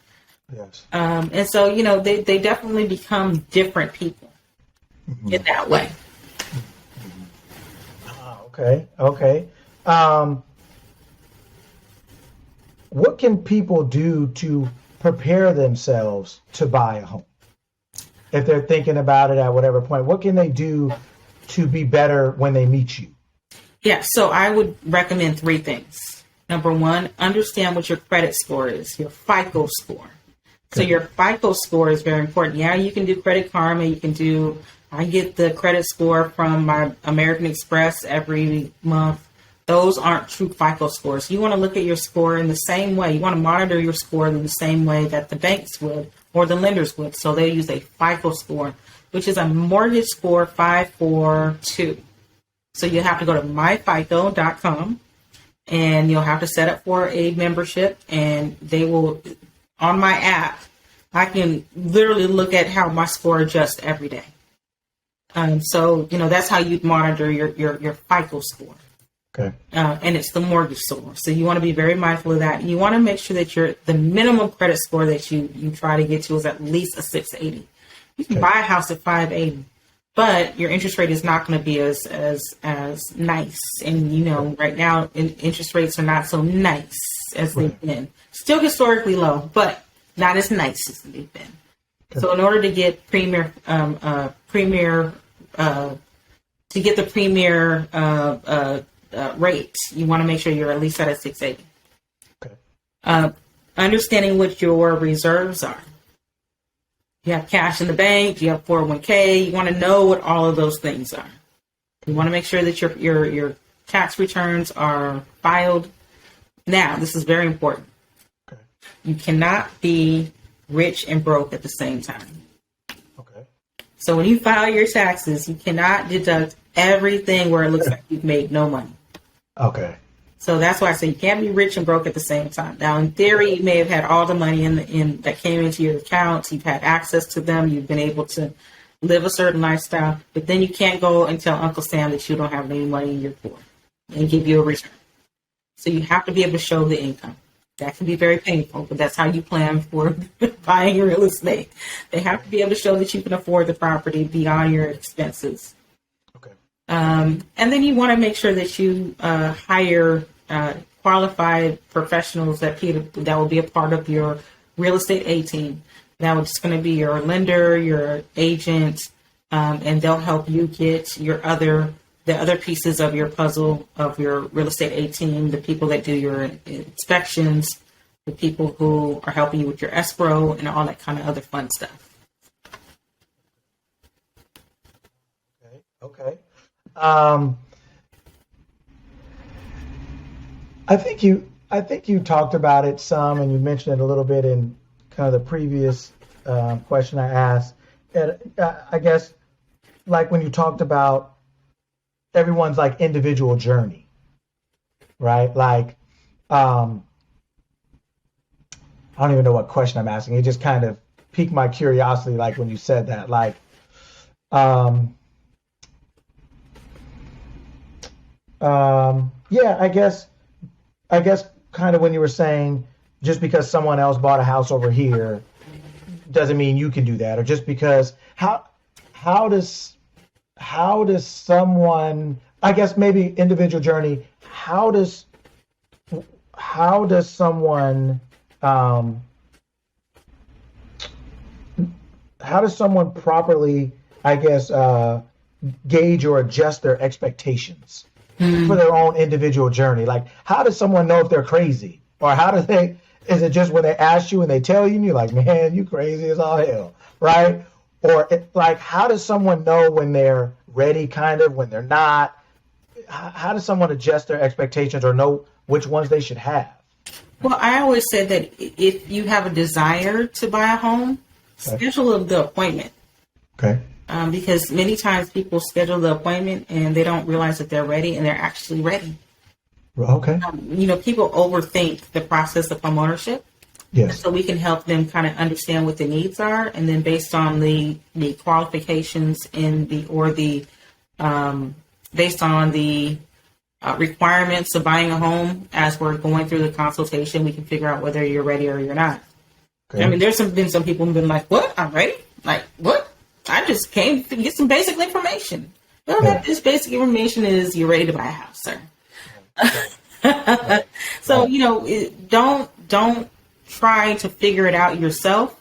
Yes. And so, they definitely become different people in that way. Okay. What can people do to prepare themselves to buy a home? If they're thinking about it at whatever point, what can they do to be better when they meet you? Yeah, so I would recommend 3 things. Number 1, understand what your credit score is, your FICO score. So your FICO score is very important. Yeah, you can do Credit Karma. I get the credit score from my American Express every month. Those aren't true FICO scores. You want to look at your score in the same way. You want to monitor your score in the same way that the banks would or the lenders would. So they use a FICO score, which is a mortgage score 542. So you have to go to myfico.com and you'll have to set up for a membership, and they will, on my app, I can literally look at how my score adjusts every day. So that's how you monitor your FICO score. Okay. And it's the mortgage score. So you want to be very mindful of that. You want to make sure that the minimum credit score that you try to get to is at least a 680. You can buy a house at 580. but your interest rate is not going to be as nice. And right now interest rates are not so nice as they've been. Still historically low, but not as nice as they've been. Okay. So in order to get premier rate, you want to make sure you're at least at a 680. Okay. Understanding what your reserves are. You have cash in the bank, you have 401k, you want to know what all of those things are. You want to make sure that your tax returns are filed. Now, this is very important. Okay. You cannot be rich and broke at the same time. Okay. So when you file your taxes, you cannot deduct everything where it looks like you've made no money. Okay. So that's why I say you can't be rich and broke at the same time. Now, in theory, you may have had all the money that came into your accounts. You've had access to them. You've been able to live a certain lifestyle. But then you can't go and tell Uncle Sam that you don't have any money in your poor and give you a return. So you have to be able to show the income. That can be very painful, but that's how you plan for buying real estate. They have to be able to show that you can afford the property beyond your expenses. Okay. And then you want to make sure that you hire qualified professionals that will be a part of your real estate A team. That is going to be your lender, your agent, and they'll help you get the other pieces of your puzzle of your real estate A team, the people that do your inspections, the people who are helping you with your escrow and all that kind of other fun stuff. Okay. I think you talked about it some, and you mentioned it a little bit in kind of the previous question I asked. And I guess, like when you talked about everyone's like individual journey, right? Like, I don't even know what question I'm asking. It just kind of piqued my curiosity, like when you said that, like, yeah, I guess kind of when you were saying just because someone else bought a house over here doesn't mean you can do that, or just because how does someone, I guess maybe individual journey, how does someone properly, I guess, gauge or adjust their expectations for their own individual journey? Like, how does someone know if they're crazy? Or how do they, is it just when they ask you and they tell you and you're like, man, you crazy as all hell, right? Or like, how does someone know when they're ready, kind of, when they're not? How does someone adjust their expectations or know which ones they should have? Well, I always said that if you have a desire to buy a home, schedule the appointment. Okay. Because many times people schedule the appointment and they don't realize that they're ready, and they're actually ready. Okay. People overthink the process of home ownership. Yes. So we can help them kind of understand what the needs are, and then based on the qualifications based on the requirements of buying a home, as we're going through the consultation, we can figure out whether you're ready or you're not. Okay. I mean, there's been some people who've been like, "What? I'm ready? Like what? I just came to get some basic information." Well, this basic information is you're ready to buy a house, sir. So don't try to figure it out yourself.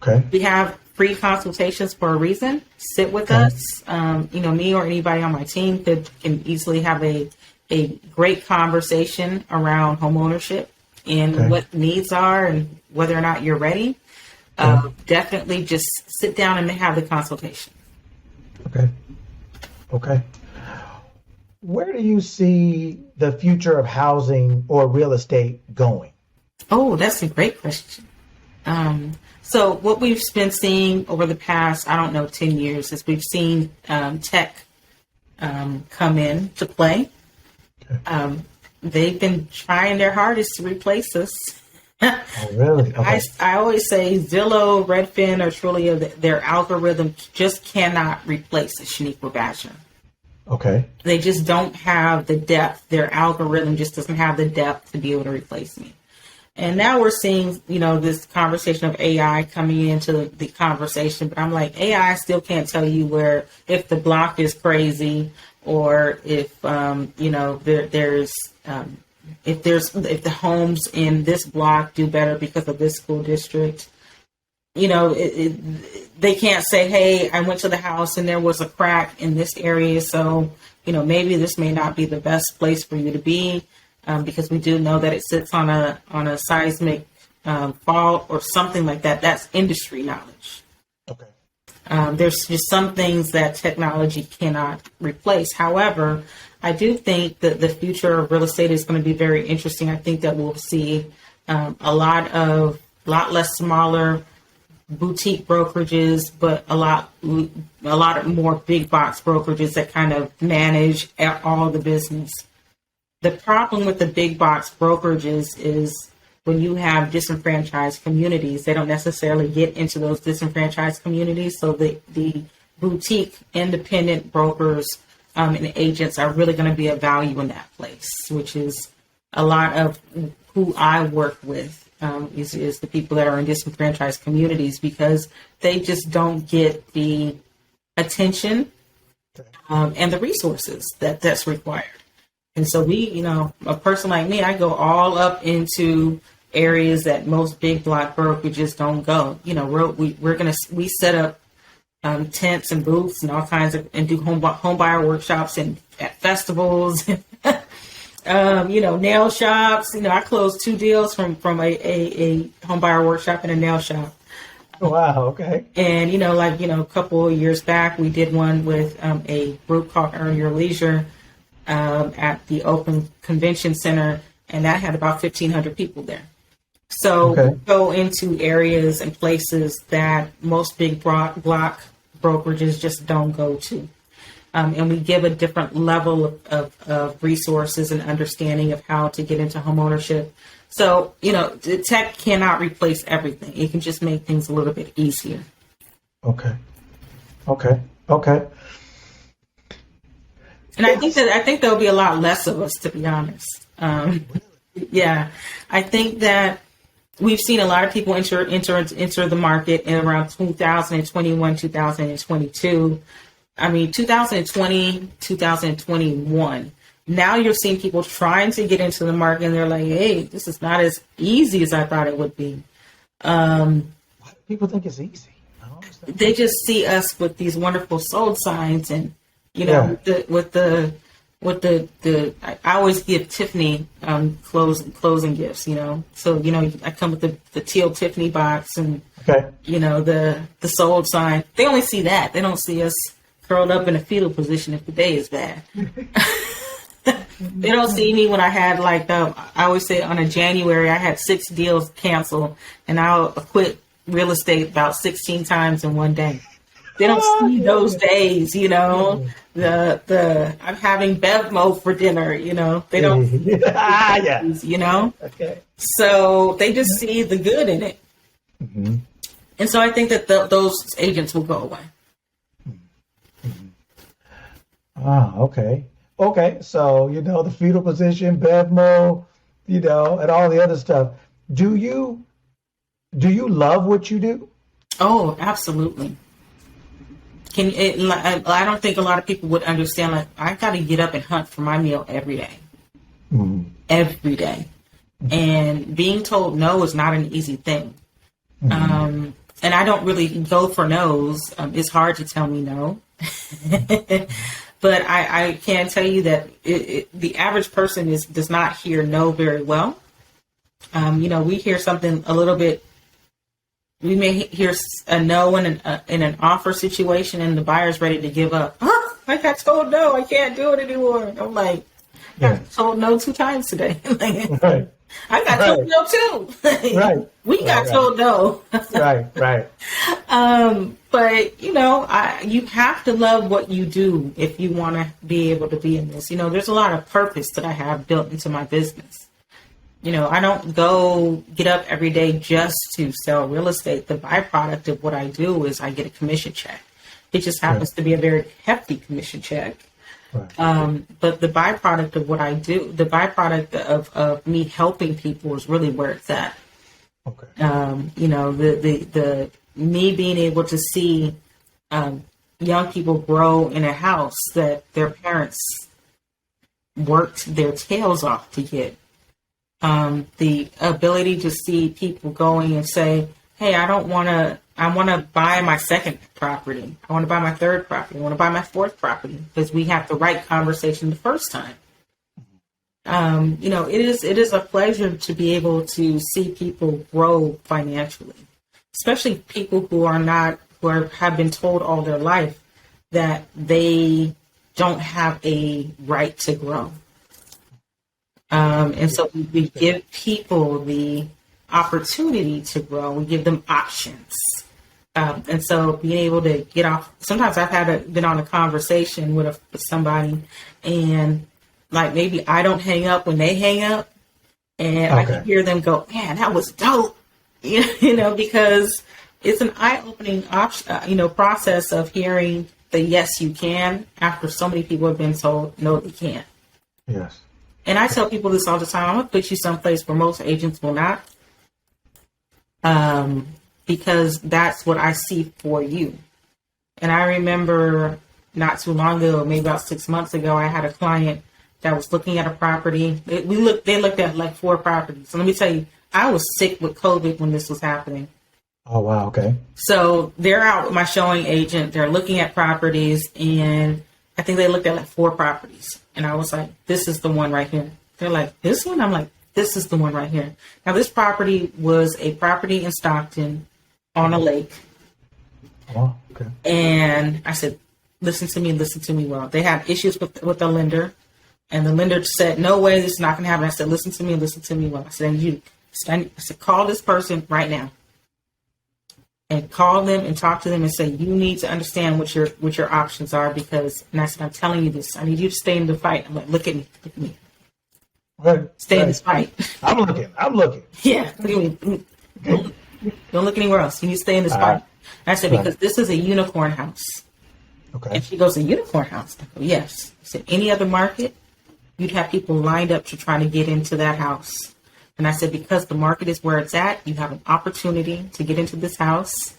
Okay. We have free consultations for a reason. Sit with us. Me or anybody on my team can easily have a great conversation around home ownership and what needs are and whether or not you're ready. Definitely just sit down and have the consultation. Okay. Where do you see the future of housing or real estate going? Oh, that's a great question. So what we've been seeing over the past, 10 years is we've seen tech come in to play. Okay. They've been trying their hardest to replace us. Oh, really? Okay. I always say Zillow, Redfin, or Trulia, their algorithm just cannot replace a Shawneequa Badger. Okay. They just don't have the depth. Their algorithm just doesn't have the depth to be able to replace me. And now we're seeing, this conversation of AI coming into the conversation. But I'm like, AI still can't tell you if the block is crazy, or if, if the homes in this block do better because of this school district. They can't say, hey, I went to the house and there was a crack in this area. So, maybe this may not be the best place for you to be. Because we do know that it sits on a seismic fault or something like that. That's industry knowledge. Okay. There's just some things that technology cannot replace. However, I do think that the future of real estate is going to be very interesting. I think that we'll see a lot less smaller boutique brokerages, but a lot more big box brokerages that kind of manage all the business. The problem with the big box brokerages is when you have disenfranchised communities, they don't necessarily get into those disenfranchised communities. So the boutique independent brokers and agents are really going to be of value in that place, which is a lot of who I work with is the people that are in disenfranchised communities, because they just don't get the attention and the resources that's required. And so a person like me, I go all up into areas that most big block brokerages don't go. We set up tents and booths and all kinds of, and do home buyer workshops and at festivals, nail shops. I closed 2 deals from a home buyer workshop and a nail shop. Wow. Okay. And, a couple of years back, we did one with a group called Earn Your Leisure at the Open Convention Center, and that had about 1,500 people there. So we go into areas and places that most big block brokerages just don't go to. And we give a different level of resources and understanding of how to get into home ownership. So, the tech cannot replace everything. It can just make things a little bit easier. Okay. And I think there'll be a lot less of us, to be honest. Yeah, I think that we've seen a lot of people enter the market in around 2021, 2022. I mean, 2020, 2021. Now you're seeing people trying to get into the market, and they're like, hey, this is not as easy as I thought it would be. Why do people think it's easy? I don't understand. They just see us with these wonderful sold signs, and with the I always give Tiffany closing gifts, So I come with the teal Tiffany box and the sold sign. They only see that. They don't see us curled up in a fetal position if the day is bad. They don't see me when I had I always say on a January I had 6 deals canceled, and I'll quit real estate about 16 times in one day. They don't see those days, I'm having Bevmo for dinner, they don't see those days, Okay. So they just see the good in it. Mm-hmm. And so I think that those agents will go away. Okay. So, the fetal position, Bevmo, and all the other stuff. Do you love what you do? Oh, absolutely. I don't think a lot of people would understand. I got to get up and hunt for my meal every day. Mm-hmm. Every day. And being told no is not an easy thing. Mm-hmm. And I don't really go for no's. It's hard to tell me no. But I can tell you that the average person does not hear no very well. We hear something a little bit. We may hear a no in an offer situation, and the buyer's ready to give up. I got told no. I can't do it anymore. I'm like, I got told no 2 times today. Right. I got told no too. Right. We got told no. Right. But you have to love what you do if you want to be able to be in this. There's a lot of purpose that I have built into my business. I don't go get up every day just to sell real estate. The byproduct of what I do is I get a commission check. It just happens to be a very hefty commission check. Right. But the byproduct of what I do, the byproduct of me helping people is really where it's at. Okay. The me being able to see young people grow in a house that their parents worked their tails off to get. The ability to see people going and say, hey, I want to buy my second property. I want to buy my third property. I want to buy my fourth property, because we had the right conversation the first time. It is a pleasure to be able to see people grow financially, especially people who have been told all their life that they don't have a right to grow. And so we give people the opportunity to grow. We give them options. And so being able to get off, sometimes I've been on a conversation with somebody, and like maybe I don't hang up when they hang up, and I can hear them go, man, that was dope. Because it's an eye-opening process of hearing the yes, you can, after so many people have been told no, they can't. Yes. And I tell people this all the time. I'm going to put you someplace where most agents will not. Because that's what I see for you. And I remember not too long ago, maybe about 6 months ago, I had a client that was looking at a property. They looked at like 4 properties. So let me tell you, I was sick with COVID when this was happening. Oh, wow. Okay. So they're out with my showing agent. They're looking at properties, and I think they looked at like 4 properties. And I was like, this is the one right here. They're like, this one? I'm like, this is the one right here. Now, this property was a property in Stockton on a lake. Oh, okay. And I said, listen to me well. They had issues with the lender, and the lender said, no way, this is not going to happen. I said, listen to me well. I said, call this person right now. And call them and talk to them and say, you need to understand what your options are, because, and I said, I'm telling you this, I need you to stay in the fight. I'm like, look at me. Right. Stay in this fight. I'm looking. Yeah. Look at me. Don't look anywhere else. You need to stay in this fight. And I said, because this is a unicorn house. Okay. And she goes, a unicorn house? I go, yes. I said, any other market, you'd have people lined up to try to get into that house. And I said, because the market is where it's at, you have an opportunity to get into this house.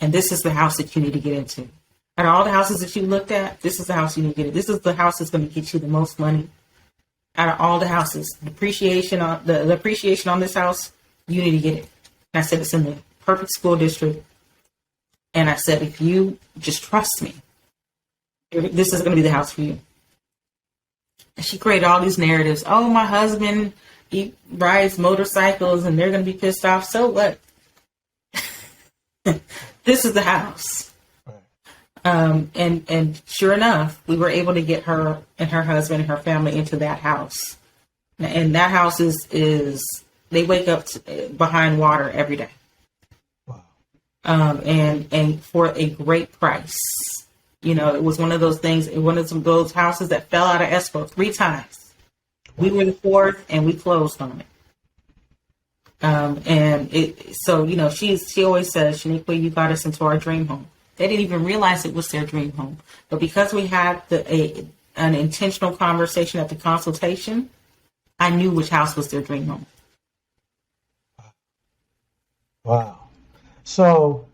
And this is the house that you need to get into. Out of all the houses that you looked at, this is the house you need to get in. This is the house that's going to get you the most money. Out of all the houses, the appreciation on this house, you need to get it. And I said, it's in the perfect school district. And I said, if you just trust me, this is going to be the house for you. And she created all these narratives. Oh, my husband, he rides motorcycles and they're going to be pissed off. So what? This is the house. And sure enough, we were able to get her and her husband and her family into that house. And that house is they wake up behind water every day. Wow. And for a great price. It was one of those things, one of those houses that fell out of escrow 3 times. We were the 4th, and we closed on it. She always says, Shawneequa, you got us into our dream home. They didn't even realize it was their dream home. But because we had an intentional conversation at the consultation, I knew which house was their dream home. Wow. So,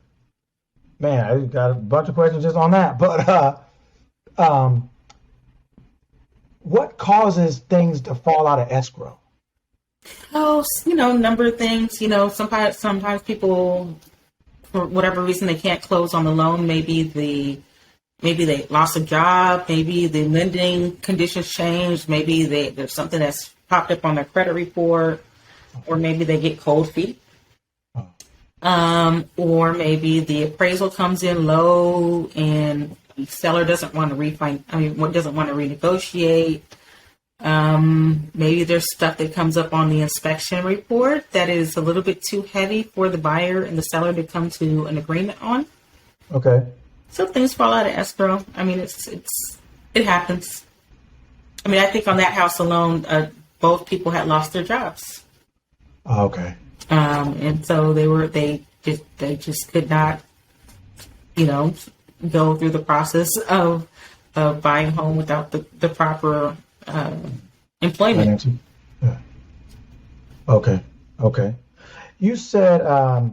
man, I got a bunch of questions just on that. But what causes things to fall out of escrow? Oh, number of things. Sometimes people, for whatever reason, they can't close on the loan. Maybe they lost a job. Maybe the lending conditions changed. Maybe there's something that's popped up on their credit report, or maybe they get cold feet. Or maybe the appraisal comes in low and the seller doesn't want to doesn't want to renegotiate. Maybe there's stuff that comes up on the inspection report that is a little bit too heavy for the buyer and the seller to come to an agreement on. Okay. So things fall out of escrow. It happens. I think on that house alone, both people had lost their jobs. Oh, okay. And so they just could not, go through the process of of buying a home without the proper employment. Financing. Yeah. Okay. Okay. You said, I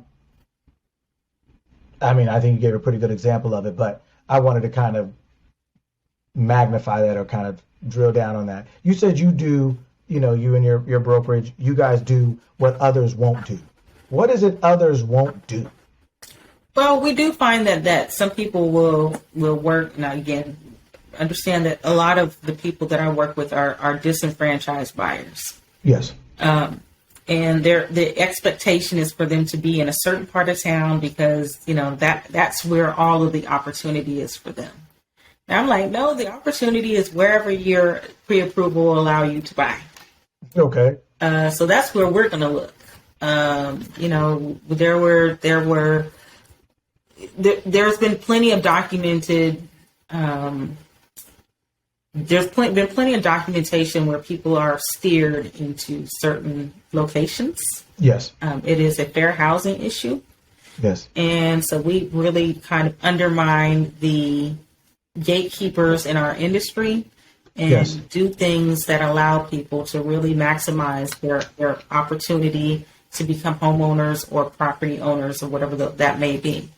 think you gave a pretty good example of it, but I wanted to kind of magnify that or kind of drill down on that. You said you do, you and your brokerage, you guys do what others won't do. What is it others won't do? Well, we do find that some people will work. Now, again, understand that a lot of the people that I work with are disenfranchised buyers. Yes. And the expectation is for them to be in a certain part of town because, that's where all of the opportunity is for them. And I'm like, no, the opportunity is wherever your pre-approval will allow you to buy. Okay. So that's where we're going to look. There's been plenty of documented. Been plenty of documentation where people are steered into certain locations. Yes. It is a fair housing issue. Yes. And so we really kind of undermine the gatekeepers in our industry and do things that allow people to really maximize their opportunity to become homeowners or property owners or whatever that may be.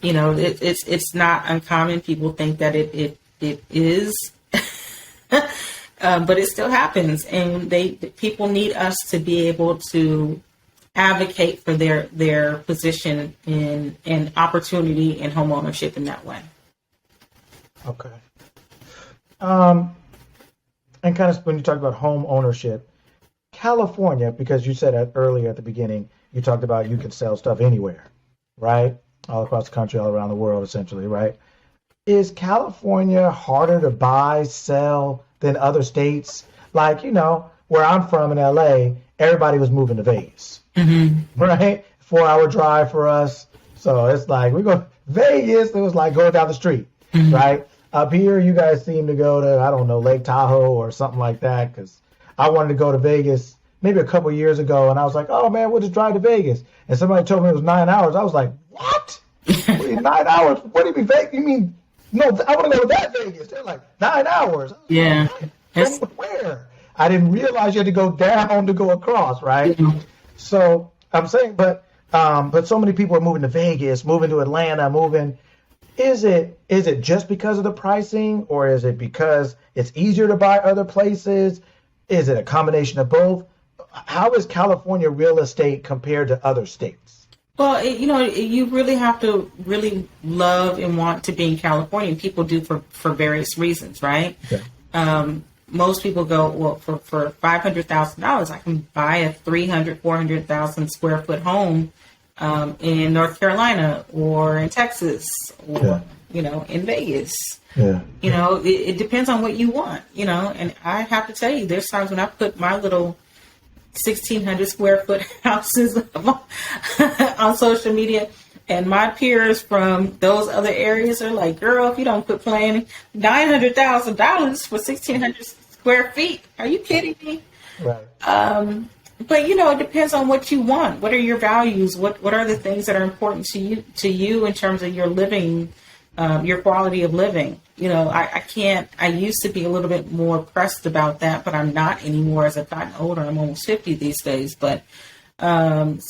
It's not uncommon. People think that it is, but it still happens. And people need us to be able to advocate for their position in opportunity and home ownership in that way. Okay. And kind of when you talk about home ownership, California, because you said that earlier at the beginning, you talked about you can sell stuff anywhere, right? All across the country, all around the world, essentially, right? Is California harder to buy, sell than other states? Like, where I'm from in LA, everybody was moving to Vegas, right? 4-hour drive for us. So it's like, we go Vegas, it was like going down the street, right? Up here, you guys seem to go to, I don't know, Lake Tahoe or something like that, because I wanted to go to Vegas maybe a couple years ago, and I was like, oh, man, we'll just drive to Vegas. And somebody told me it was 9 hours. I was like, what? 9 hours? What do you mean Vegas? You mean, no, I want to go to that Vegas. They're like, 9 hours. Yeah. Like, where? I didn't realize you had to go down to go across, right? Mm-hmm. So I'm saying, but so many people are moving to Vegas, moving to Atlanta, moving. Is it just because of the pricing, or is it because it's easier to buy other places? Is it a combination of both? How is California real estate compared to other states? Well, you really have to really love and want to be in California. People do for various reasons, right? Okay. Most people go, well, for $500,000, I can buy a 400,000 square foot home in North Carolina or in Texas or, in Vegas. Yeah. It depends on what you want, and I have to tell you, there's times when I put my little 1,600 square foot houses on social media, and my peers from those other areas are like, girl, if you don't quit playing $900,000 for 1,600 square feet, are you kidding me? Right. But it depends on what you want. What are your values? What are the things that are important to you in terms of your living, your quality of living? I used to be a little bit more pressed about that, but I'm not anymore as I've gotten older. I'm almost 50 these days, but it's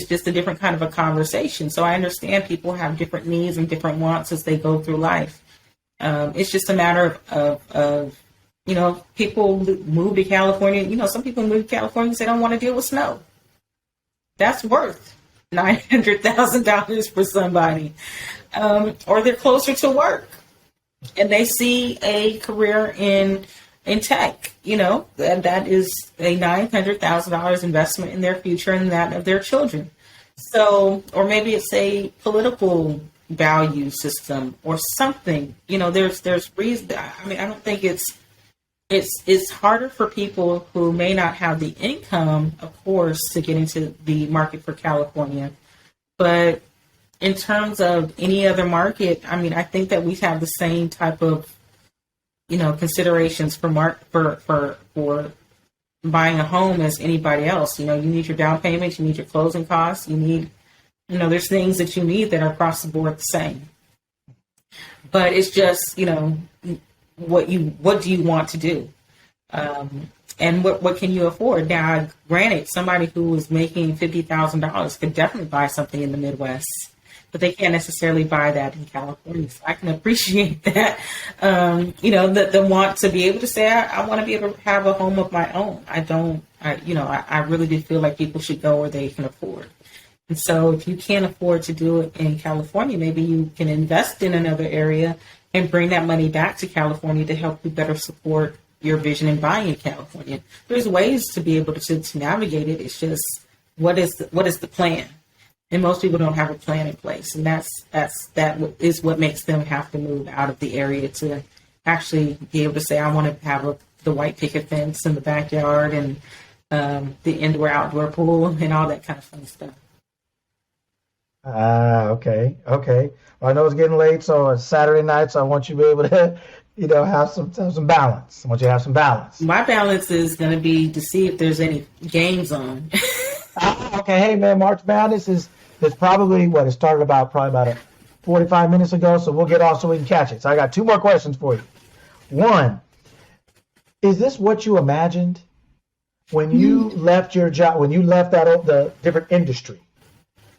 just a different kind of a conversation. So I understand people have different needs and different wants as they go through life. It's just a matter of people move to California. Some people move to California because they don't want to deal with snow. That's worth $900,000 for somebody. Or they're closer to work and they see a career in tech, that is a $900,000 investment in their future and that of their children. So, or maybe it's a political value system or something, there's reason. I don't think it's harder for people who may not have the income, of course, to get into the market for California. But in terms of any other market, I think that we have the same type of, considerations for buying a home as anybody else. You need your down payment, you need your closing costs, you need, there's things that you need that are across the board the same. but it's just, what do you want to do? And what can you afford? Now, granted, somebody who is making $50,000 could definitely buy something in the Midwest, but they can't necessarily buy that in California. So I can appreciate that. The want to be able to say, I want to be able to have a home of my own. I really do feel like people should go where they can afford. And so if you can't afford to do it in California, maybe you can invest in another area and bring that money back to California to help you better support your vision in buying in California. There's ways to be able to navigate it. It's just, what is the plan? And most people don't have a plan in place. And that is what makes them have to move out of the area to actually be able to say, I want to have the white picket fence in the backyard and the indoor-outdoor pool and all that kind of fun stuff. Okay. Well, I know it's getting late, so it's Saturday night, so I want you to be able to, have some balance. I want you to have some balance. My balance is going to be to see if there's any games on. Okay. Hey, man, March Madness is probably it started probably about 45 minutes ago, so we'll get off so we can catch it. So I got two more questions for you. One, is this what you imagined when you left your job, when you left the different industry?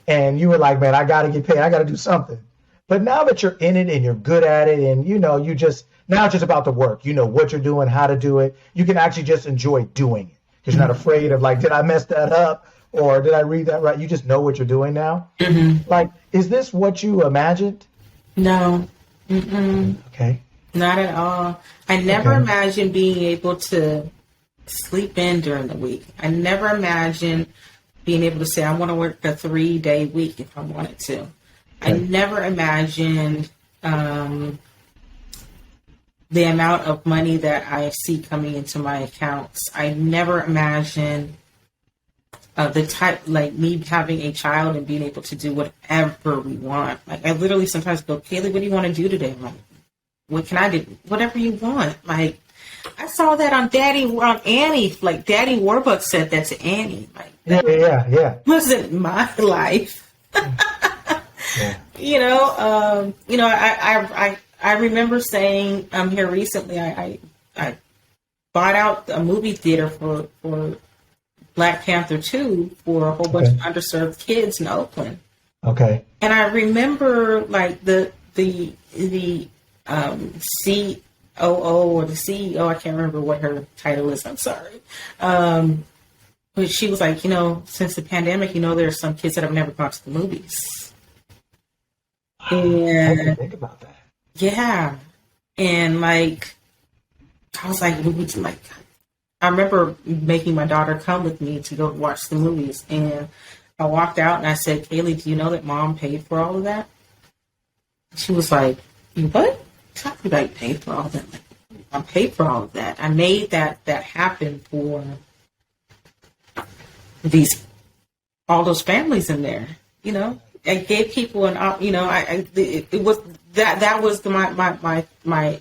And you were like, man, I got to get paid. I got to do something. But now that you're in it and you're good at it and, now it's just about the work. You know what you're doing, how to do it. You can actually just enjoy doing it because you're not afraid of did I mess that up or did I read that right? You just know what you're doing now. Mm-hmm. Is this what you imagined? No. Mm-mm. Okay. Not at all. I never imagined being able to sleep in during the week. I never imagined being able to say, I want to work a 3-day week if I wanted to. Okay. I never imagined the amount of money that I see coming into my accounts. I never imagined the type, me having a child and being able to do whatever we want. I literally sometimes go, Kaylee, what do you want to do today? I'm like, what can I do? Whatever you want. I saw that on Annie. Daddy Warbucks said that to Annie. Yeah. Wasn't my life. Yeah. I remember saying here recently. I bought out a movie theater for Black Panther 2 for a whole bunch of underserved kids in Oakland. Okay. And I remember the COO or the CEO, I can't remember what her title is, I'm sorry. But she was like, since the pandemic, there are some kids that have never gone to the movies. And I didn't think about that. Yeah. And I was like, I remember making my daughter come with me to go watch the movies. And I walked out and I said, Kaylee, do you know that Mom paid for all of that? She was like, you what? Talking about paid for all of that. I paid for all of that. I made that happen for all those families in there. I gave people it was that was my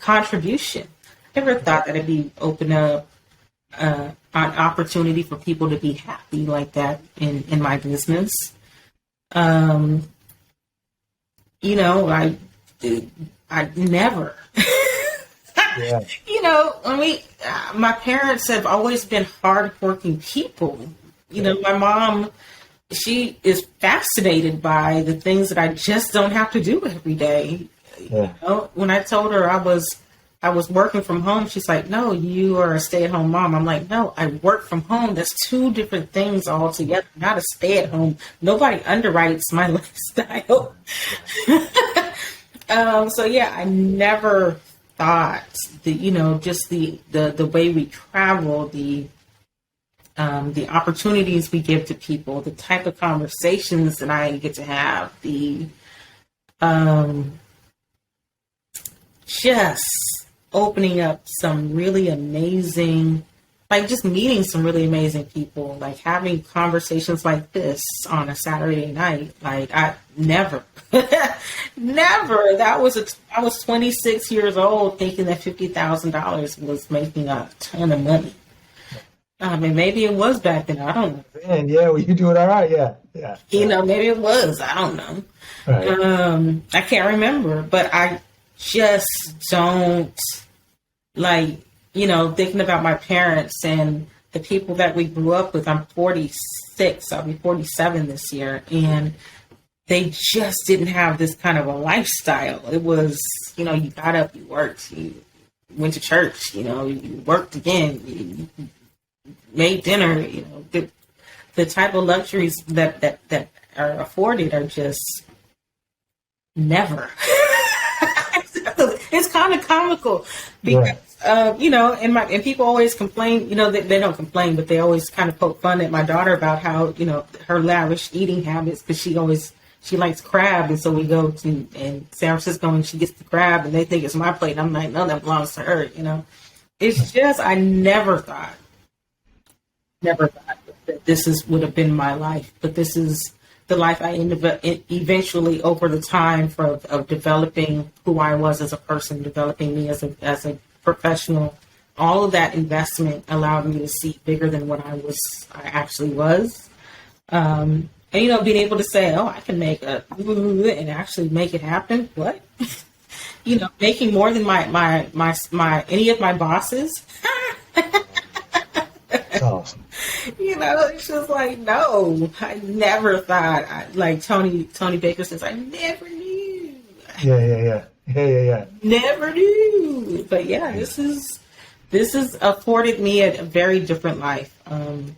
contribution. I never thought that it'd be open up an opportunity for people to be happy like that in my business. I never. Yeah. My parents have always been hardworking people. My mom, she is fascinated by the things that I just don't have to do every day. Yeah. When I told her I was working from home, she's like, no, you are a stay-at-home mom. I'm like, no, I work from home. That's two different things altogether. Not a stay-at-home. Nobody underwrites my lifestyle. I never thought that, just the way we travel, the opportunities we give to people, the type of conversations that I get to have, just opening up some really amazing, just meeting some really amazing people, having conversations like this on a Saturday night. I never, never. I was 26 years old thinking that $50,000 was making a ton of money. I mean, maybe it was back then. I don't know. And yeah, well, you do it all right. Yeah, yeah. You know, maybe it was. I don't know. Right. I can't remember, but I just don't like, thinking about my parents and the people that we grew up with. I'm 46. I'll be 47 this year. And they just didn't have this kind of a lifestyle. It was, you got up, you worked, you went to church, you worked again, you made dinner, the type of luxuries that are afforded are just never. It's kind of comical because, and people always complain, they don't complain, but they always kind of poke fun at my daughter about how, her lavish eating habits, because she likes crab. And so we go to in San Francisco and she gets the crab and they think it's my plate. And I'm like, no, that belongs to her. It's just, I never thought that would have been my life, but this is the life I eventually, over the time of developing who I was as a person, developing me as a professional. All of that investment allowed me to see bigger than what I actually was. And, being able to say, oh, I can make and actually make it happen. What? Making more than my any of my bosses. That's awesome. It's just like, no, I never thought. Like Tony Baker says, I never knew. Yeah. Never knew. But yeah, this has afforded me a very different life. And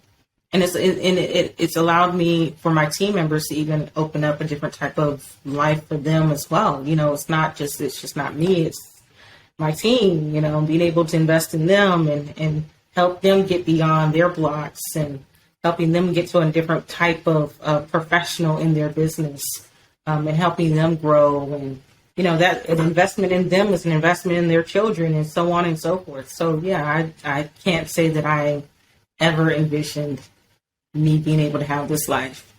it's allowed me, for my team members, to even open up a different type of life for them as well. It's just not me, it's my team, being able to invest in them and help them get beyond their blocks and helping them get to a different type of professional in their business, and helping them grow. And, that an investment in them is an investment in their children and so on and so forth. So yeah, I can't say that I ever envisioned me being able to have this life.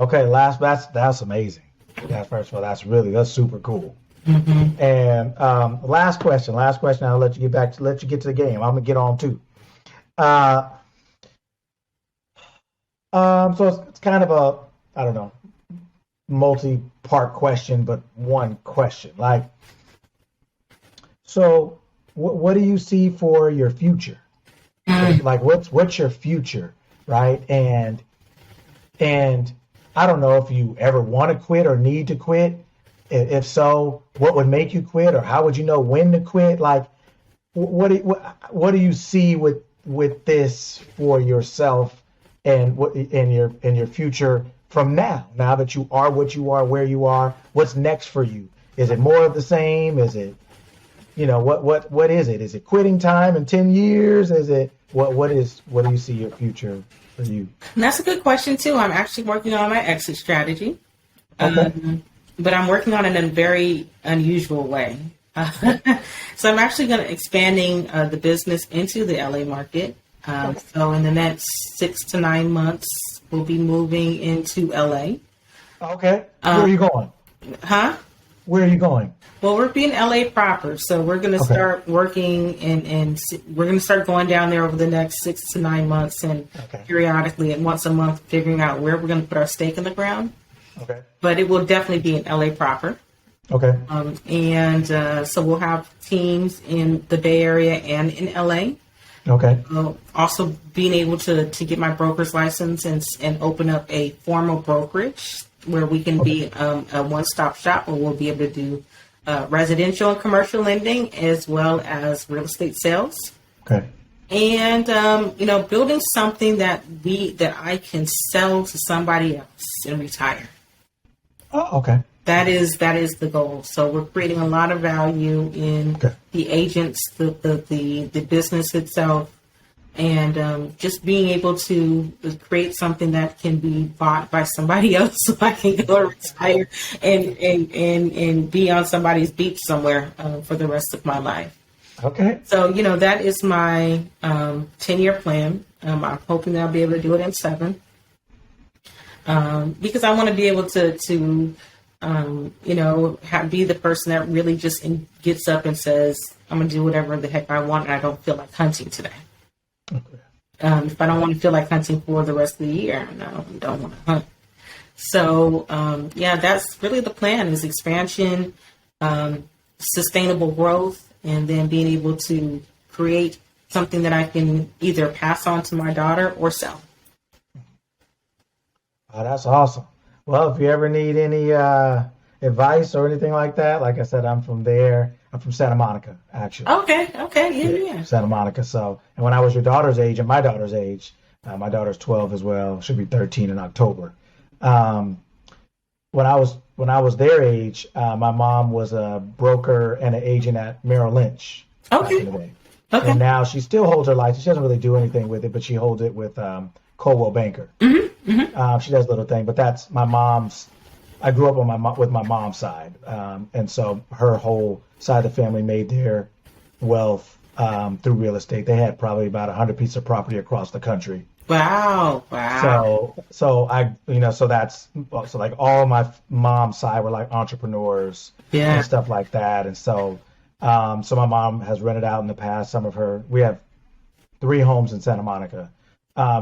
Okay, that's amazing. Yeah, first of all, that's super cool. Mm-hmm. And last question. I'll let you get to the game. I'm gonna get on too. So it's kind of a, I don't know, multi-part question, but one question. Like, so what do you see for your future? Like, what's your future, right? And I don't know if you ever want to quit or need to quit. If so, what would make you quit, or how would you know when to quit? Like, what do you see with this for yourself and what in your future from now that you are what you are, where you are? What's next for you? Is it more of the same? Is it, what is it? Is it quitting time in 10 years? Is it what do you see your future for you? And that's a good question too. I'm actually working on my exit strategy. Okay. But I'm working on it in a very unusual way. So I'm actually expanding the business into the LA market. So in the next 6 to 9 months, we'll be moving into LA. Okay. Where are you going? Huh? Where are you going? Well, we're being LA proper. So we're going to start working and we're going to start going down there over the next 6 to 9 months and periodically and once a month figuring out where we're going to put our stake in the ground. Okay. But it will definitely be in LA proper. Okay. So we'll have teams in the Bay Area and in LA. Okay. Also being able to get my broker's license and open up a formal brokerage where we can be a one-stop shop where we'll be able to do residential and commercial lending as well as real estate sales. Okay. And building something that I can sell to somebody else and retire. Oh, okay. That is the goal. So we're creating a lot of value in the agents, the business itself, and just being able to create something that can be bought by somebody else, so I can go retire and be on somebody's beach somewhere for the rest of my life. Okay. So that is my 10-year plan. I'm hoping that I'll be able to do it in 7. Because I want to be able to Be the person that really just gets up and says, I'm going to do whatever the heck I want, and I don't feel like hunting today. Okay. If I don't want to feel like hunting for the rest of the year, no, I don't want to hunt. So, that's really the plan, is expansion, sustainable growth, and then being able to create something that I can either pass on to my daughter or sell. Oh, that's awesome. Well, if you ever need any advice or anything like that, like I said, I'm from there. I'm from Santa Monica, actually. Okay, yeah. Santa Monica. So, and when I was your daughter's age and my daughter's age, my daughter's 12 as well. She'll be 13 in October. When I was their age, my mom was a broker and an agent at Merrill Lynch back in the day. Okay. And now she still holds her license. She doesn't really do anything with it, but she holds it with Coldwell Banker. She does a little thing, but that's my mom's. I grew up with my mom's side, and so her whole side of the family made their wealth through real estate. They had probably about 100 pieces of property across the country. Wow. So like all my mom's side were like entrepreneurs and stuff like that, and so my mom has rented out in the past we have 3 homes in Santa Monica.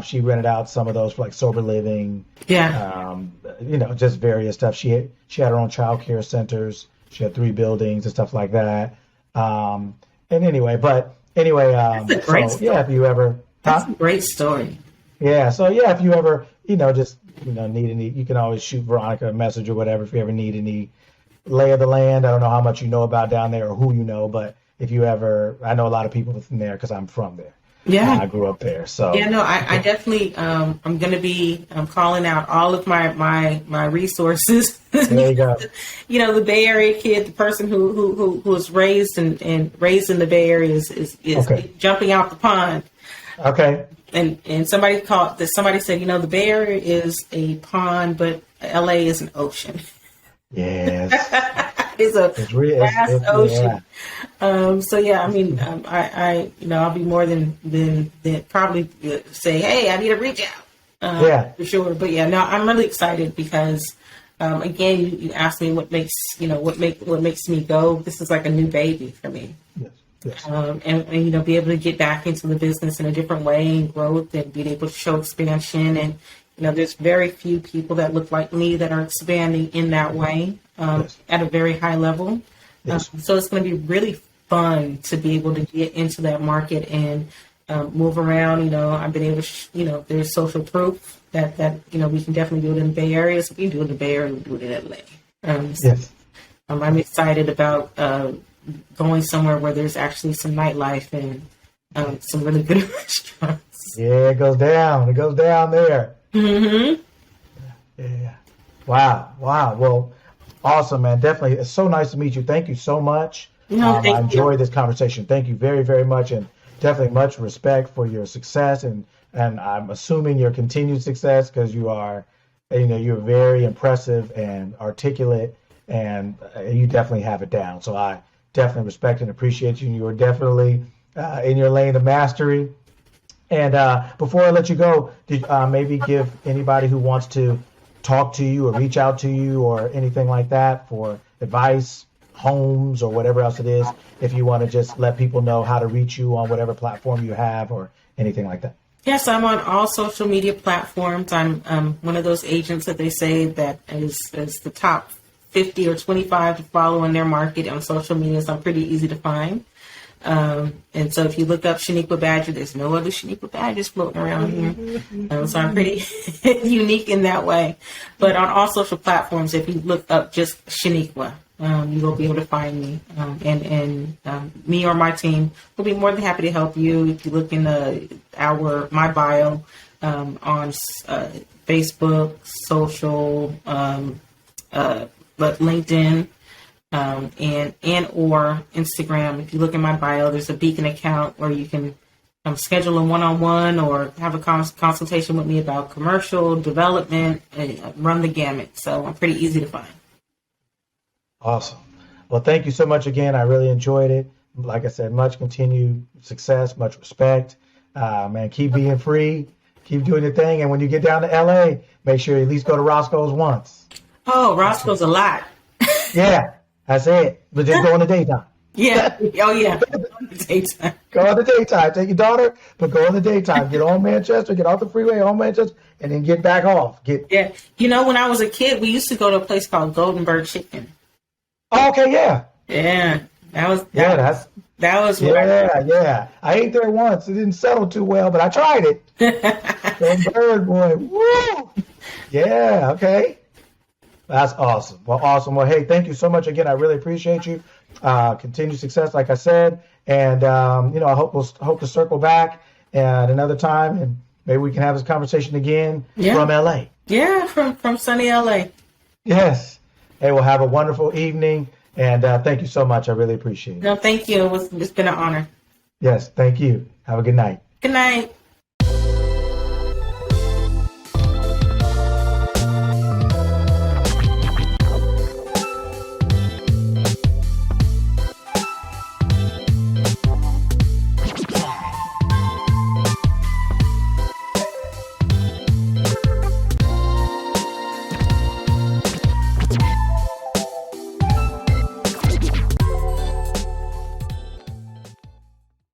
She rented out some of those for like sober living, just various stuff. She had her own child care centers. She had 3 buildings and stuff like that. That's a great story. If you ever, that's a great story. Yeah. So if you ever, need any, you can always shoot Veronica a message or whatever if you ever need any lay of the land. I don't know how much you know about down there or who you know, but if you ever, I know a lot of people from there because I'm from there. Yeah, I grew up there. So I definitely I'm going to be calling out all of my resources. There you go. The Bay Area kid, the person who was raised and raised in the Bay Area is jumping out the pond. Okay. And somebody said, the Bay Area is a pond, but LA is an ocean. Yes. It's a vast ocean. Yeah. I'll be more than probably say, hey, I need to reach out. For sure. But I'm really excited because, again, you asked me what makes me go. This is like a new baby for me. Yes. And be able to get back into the business in a different way and growth and being able to show expansion. And, there's very few people that look like me that are expanding in that way at a very high level. Yes. So it's going to be really fun to be able to get into that market and move around. I've been able to, there's social proof that we can definitely do it in the Bay Area. So we can do it in the Bay Area, we can do it in LA. Yes. I'm excited about going somewhere where there's actually some nightlife and some really good restaurants. Yeah, it goes down. It goes down there. Mm-hmm. Yeah. Wow. Well, awesome, man. Definitely. It's so nice to meet you. Thank you so much. No, thank I enjoyed this conversation. Thank you very, very much. And definitely much respect for your success. And I'm assuming your continued success because you're very impressive and articulate and you definitely have it down. So I definitely respect and appreciate you. You are definitely in your lane of mastery. And before I let you go, maybe give anybody who wants to talk to you or reach out to you or anything like that for advice, homes, or whatever else it is, if you want to just let people know how to reach you on whatever platform you have or anything like that. Yes, I'm on all social media platforms. I'm one of those agents that they say that is the top 50 or 25 to follow in their market on social media, so I'm pretty easy to find. And so if you look up Shawneequa Badger, there's no other Shawneequa Badgers floating around here. So I'm pretty unique in that way. But on all social platforms, if you look up just Shawneequa, you will be able to find me. And me or my team will be more than happy to help you. If you look in my bio on Facebook, social, LinkedIn, and or Instagram. If you look in my bio, there's a Beacon account where you can schedule a one-on-one or have a consultation with me about commercial development and run the gamut. So I'm pretty easy to find. Awesome. Well, thank you so much again. I really enjoyed it. Like I said, much continued success, much respect. Man, keep being free, keep doing your thing. And when you get down to LA, make sure you at least go to Roscoe's once. Oh, Roscoe's a lot. Yeah, that's it. But just go in the daytime. Yeah. Oh, yeah. Daytime. Go in the daytime. Take your daughter, but go in the daytime. Get on Manchester, get off the freeway on Manchester, and then get back off. Yeah. You know, when I was a kid, we used to go to a place called Goldenberg Chicken. Oh, okay, yeah. Yeah. That was Yeah. I ate there once. It didn't settle too well, but I tried it. That bird boy. Woo! Yeah, okay. That's awesome. Well, awesome. Well, hey, thank you so much again. I really appreciate you. Continued success, like I said. And I hope to circle back at another time, and maybe we can have this conversation again from LA. Yeah, from sunny LA. Yes. Hey, well, have a wonderful evening. And thank you so much. I really appreciate it. No, thank you. It's been an honor. Yes, thank you. Have a good night. Good night.